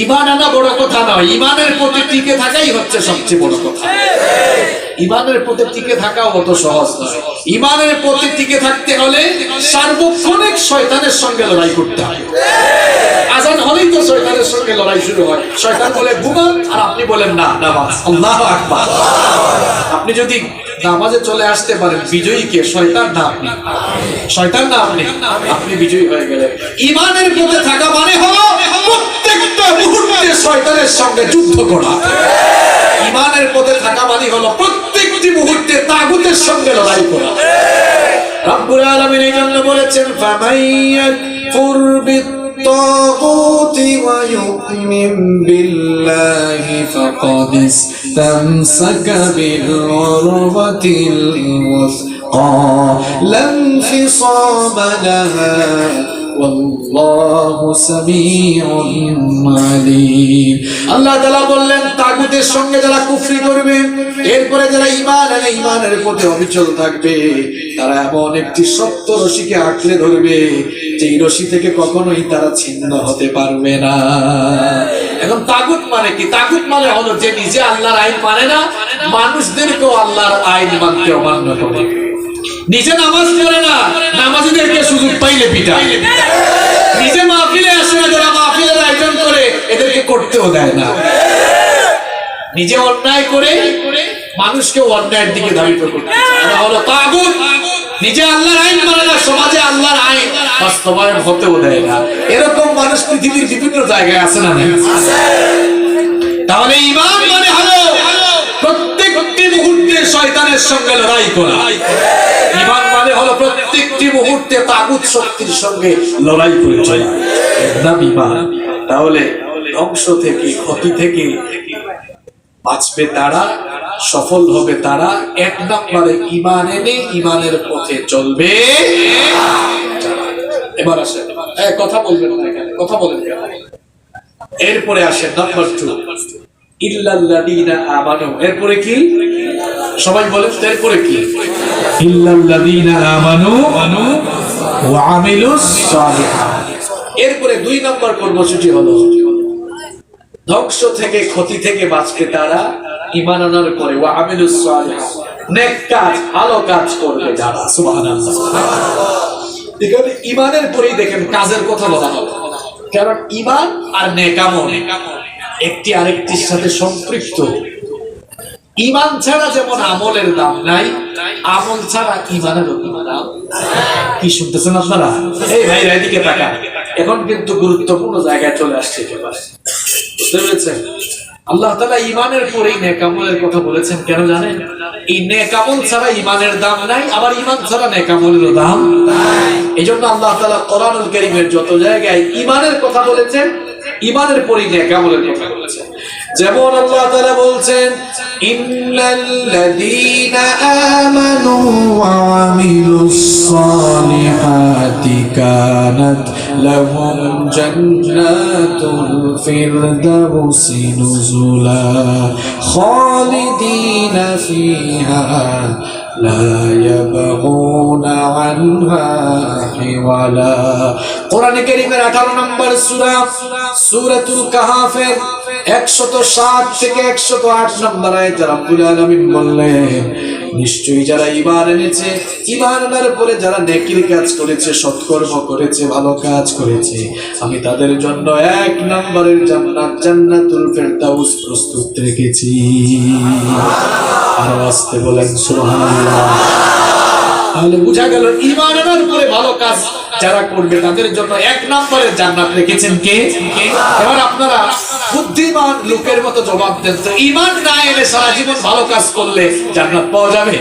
ঈমান আনা বড় কথা নয়, ঈমানের প্রতি টিকে থাকাই হচ্ছে সবচেয়ে বড় কথা। ঈমানের প্রতি টিকে থাকাও অত সহজ নয়। ঈমানের প্রতি টিকে থাকতে হলে সার্বক্ষণিক শয়তানের সঙ্গে লড়াই করতে হবে। আজান হলেই তো শয়তানের সঙ্গে লড়াই শুরু হয়। শয়তান বলে ঘুমান আর আপনি বলেন না নামাজ, আল্লাহু আকবার। আপনি যদি নামাজে চলে আসতে পারেন, বিজয়ী কে? শয়তান না আপনি? শয়তান না আপনি? আপনি বিজয়ী হয়ে গেলেন। ঈমানের পথে থাকা মানে হলো প্রত্যেকটা মুহূর্তে শয়তানের সঙ্গে যুদ্ধ করা। ঈমানের পথে থাকা মানে হলো প্রত্যেকটা প্রত্যেকটি মুহূর্তে তাগুতের সঙ্গে লড়াই করা। রব্বুল আলামিন এই জন্য বলেছেন ফামাইয়াকুর বিত্তাগুতি ওয়া ইউমিন বিল্লাহি ফাকাদ ইসতামসাকা বিল উরওয়াতিল ওয়াসকা লাম ফিসামা লাহা ওয়াল্লাহু সামিউন আলীম। আল্লাহ তাআলা বললেন তাগুতের সঙ্গে যারা কুফরি করবে, এরপরে যারা ঈমান আনে, ঈমানের পথে অবিচল থাকবে, তারা এমন একটি শক্ত রশিকে আঁকড়ে ধরবে যেই রশি থেকে কখনোই তারা ছিন্ন হতে পারবে না। এখন তাগুত মানে কি? তাগুত মানে হলো যে নিজে আল্লাহর আইন মানে না, মানুষদেরকেও আল্লাহর আইন মানতে অমান্য করে। নিজে নামাজ পড়ে না, নামাজীদেরকে সুযোগ পাইলে পিটায়। নিজে মাহফিলে আসে না, যারা মাহফিলের আয়োজন করে এদেরকে করতেও দেয় না। নিজে অন্যায় করে মানুষকে অন্যায়ের দিকে ধাবিত করতে চায়, এটা হলো তাগুত। নিজে আল্লাহর আইন মানে না, সমাজে আল্লাহর আইন বাস্তবায়ন হতেও দেয় না। এরকম মানুষ পৃথিবীর বিভিন্ন জায়গায় আছে না? তাহলে ঈমান মানে হলো প্রত্যেকটি মুহূর্তে শয়তানের সঙ্গে লড়াই করা। ঈমান মানে হলো প্রত্যেকটি মুহূর্তে তাগুত শক্তির সঙ্গে লড়াই করে চলা, নাম ঈমান। তাহলে ধ্বংস থেকে, ক্ষতি থেকে বাঁচবে তারা, সফল হবে তারা এক নম্বরে ঈমান এনে ঈমানের পথে চলবে। এবার আসেন, কথা বলবেন না এখানে, কথা বলেন কেন? এরপরে আসেন নাম্বার 2, ইল্লাল্লাযীনা আমানু। এরপরে কি? সবাই বলেন এরপরে কি? ইল্লাল্লাযীনা আমানু ওয়া আমিলুস সালিহাত। এরপরে 2 নম্বর কর্মসূচি হলো ধ্বংস থেকে, ক্ষতি থেকে বাঁচবে তারা ঈমান আনার পরে ওয়া আমিলুস সালিহাত, নেক কাজ, ভালো কাজ করবে যারা। সুবহানাল্লাহ। এখানে ঈমানের পরেই দেখেন কাজের কথা বলা হলো, কারণ ঈমান আর নেক আমল একটি আরেকটির সাথে সম্পৃক্ত। ঈমান ছাড়া যেমন আমলের দাম নাই, আমল ছাড়া ঈমানেরও কোনো দাম। কি শুনতেছেন আপনারা? এই ভাই এদিকে তাকান, এখন কিন্তু গুরুত্বপূর্ণ জায়গায় চলে আসছে। বুঝতে পেরেছেন? আল্লাহ তাআলা ঈমানের পরেই নেক আমলের কথা বলেছেন, কেন জানেন? এই নেক আমল ছাড়া ঈমানের দাম নাই, আবার ঈমান ছাড়া নেক আমলেরও দাম নাই। এজন্য আল্লাহ তাআলা কোরআনুল কারীমের যত জায়গায় ঈমানের কথা বলেছেন, ঈমানের পরেই নেক আমলের কথা বলেছেন। যেমন আল্লাহ তাআলা বলছেন ইন্নাল্লাযীনা আমানু ওয়া আমিলুস সালিহাতি কানাত লাহুম জান্নাতুল ফিরদাউসি নুজুলা খালিদিনা ফিহা লা ইয়াবগুনা আনহা হিওয়ালা। কোরআনে কারীমের 18 নম্বর সূরা, সূরাতুল কাহফের 107 থেকে 108 নম্বর আয়াতে রব্বুল আলামিন বললেন, নিশ্চয়ই যারা ঈমান এনেছে, ঈমান আনার পরে যারা নেকির কাজ করেছে, সৎকর্ম করেছে, ভালো কাজ করেছে, আমি তাদের জন্য 1 নম্বরের জান্নাত, জান্নাতুল ফিরদাউস প্রস্তুত রেখেছি। আর আসতে বলেন সুবহানাল্লাহ। তাহলে বোঝা গেল ঈমান আনার পরে ভালো কাজ যারা করবে তাদের জন্য 1 নম্বরের জান্নাত রেখেছেন কে? এবার আপনারা বুদ্ধিমান লোকের মতো জবাব দেন তো, ঈমান না এনে সারা জীবন ভালো কাজ করলে জান্নাত পাওয়া যাবে?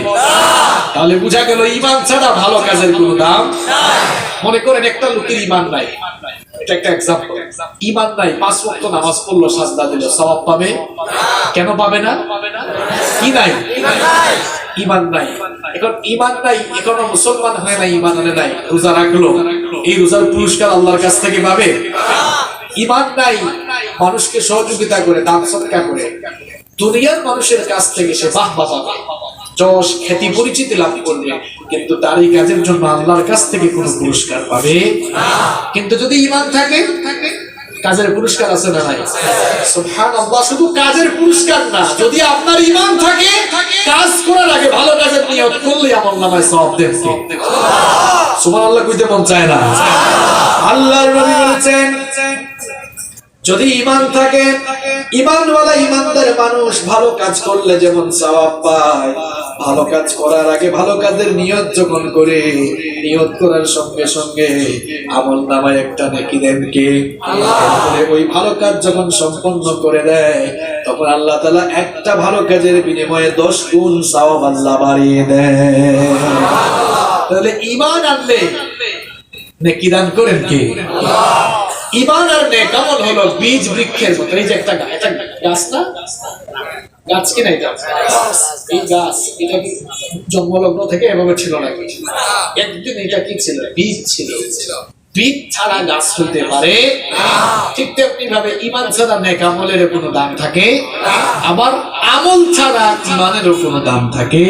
তাহলে বোঝা গেল ঈমান ছাড়া ভালো কাজের কোনো দাম নাই। মনে করেন একটা লোকের ঈমান নাই, এটা একটা এক্সাম্পল। ঈমান নাই, 5 ওয়াক্ত নামাজ পড়লো, সাজদা দিল, সওয়াব পাবে? কেন পাবে না? কি নাই? ঈমান নাই। এখন ঈমান নাই, এখনো মুসলমান হয় না, ঈমান আনে নাই, রোজা রাখলো, এই রোজার পুরস্কার আল্লাহর কাছ থেকে পাবে? ঈমান নাই, মানুষকে সহযোগিতা করে, দান সদকা করে দুনিয়ার মানুষের কাছ থেকে সে বাহবা পাবে, যশ খ্যাতি পরিচিতি লাভ করবে, কিন্তু তার এই কাজের জন্য আল্লাহর কাছ থেকে কোনো পুরস্কার পাবে না। কিন্তু যদি ঈমান থাকে, কাজের পুরস্কার আছে না নাই? সুবহানাল্লাহ। শুধু কাজের পুরস্কার না, যদি আপনার ঈমান থাকে, কাজ করার আগে ভালো কাজের নিয়ত করলে আমলনামায় সওয়াব দেন। সুবহানাল্লাহ কইতে মন চায় না? আল্লাহর নবী বলেছেন, যদি ঈমান থাকে, ঈমানওয়ালা ঈমানদার মানুষ ভালো কাজ করলে যেমন সওয়াব পায়, ভালো কাজ করার আগে ভালো কাজের নিয়ত যখন করে, নিয়ত করার সঙ্গে সঙ্গে আমল নামায় একটা নেকি দেন কে? এরপরে ওই ভালো কাজ যখন সম্পন্ন করে দেয়, তখন আল্লাহ তাআলা একটা ভালো কাজের বিনিময়ে 10 গুণ সওয়াব আল্লাহ বাড়িয়ে দেয়। তাহলে ঈমান আনলে নেকি দান করেন কে? ঈমান আর নেক আমল হলো বীজ বৃক্ষের মতো। এই যে একটা গাছ না, গাছ কি না, এটা এই গাছ, এটা কি জন্মলগ্ন থেকে এভাবে ছিল নাকি? একদিন এটা কি ছিল? বীজ ছিল। বীজ ছাড়া গাছ হইতে পারে? ঠিক তেমনি ভাবে ঈমান ছাড়া নেক আমলের কোনো দাম থাকে, আবার আমল ছাড়া ঈমানেরও কোনো দাম থাকে।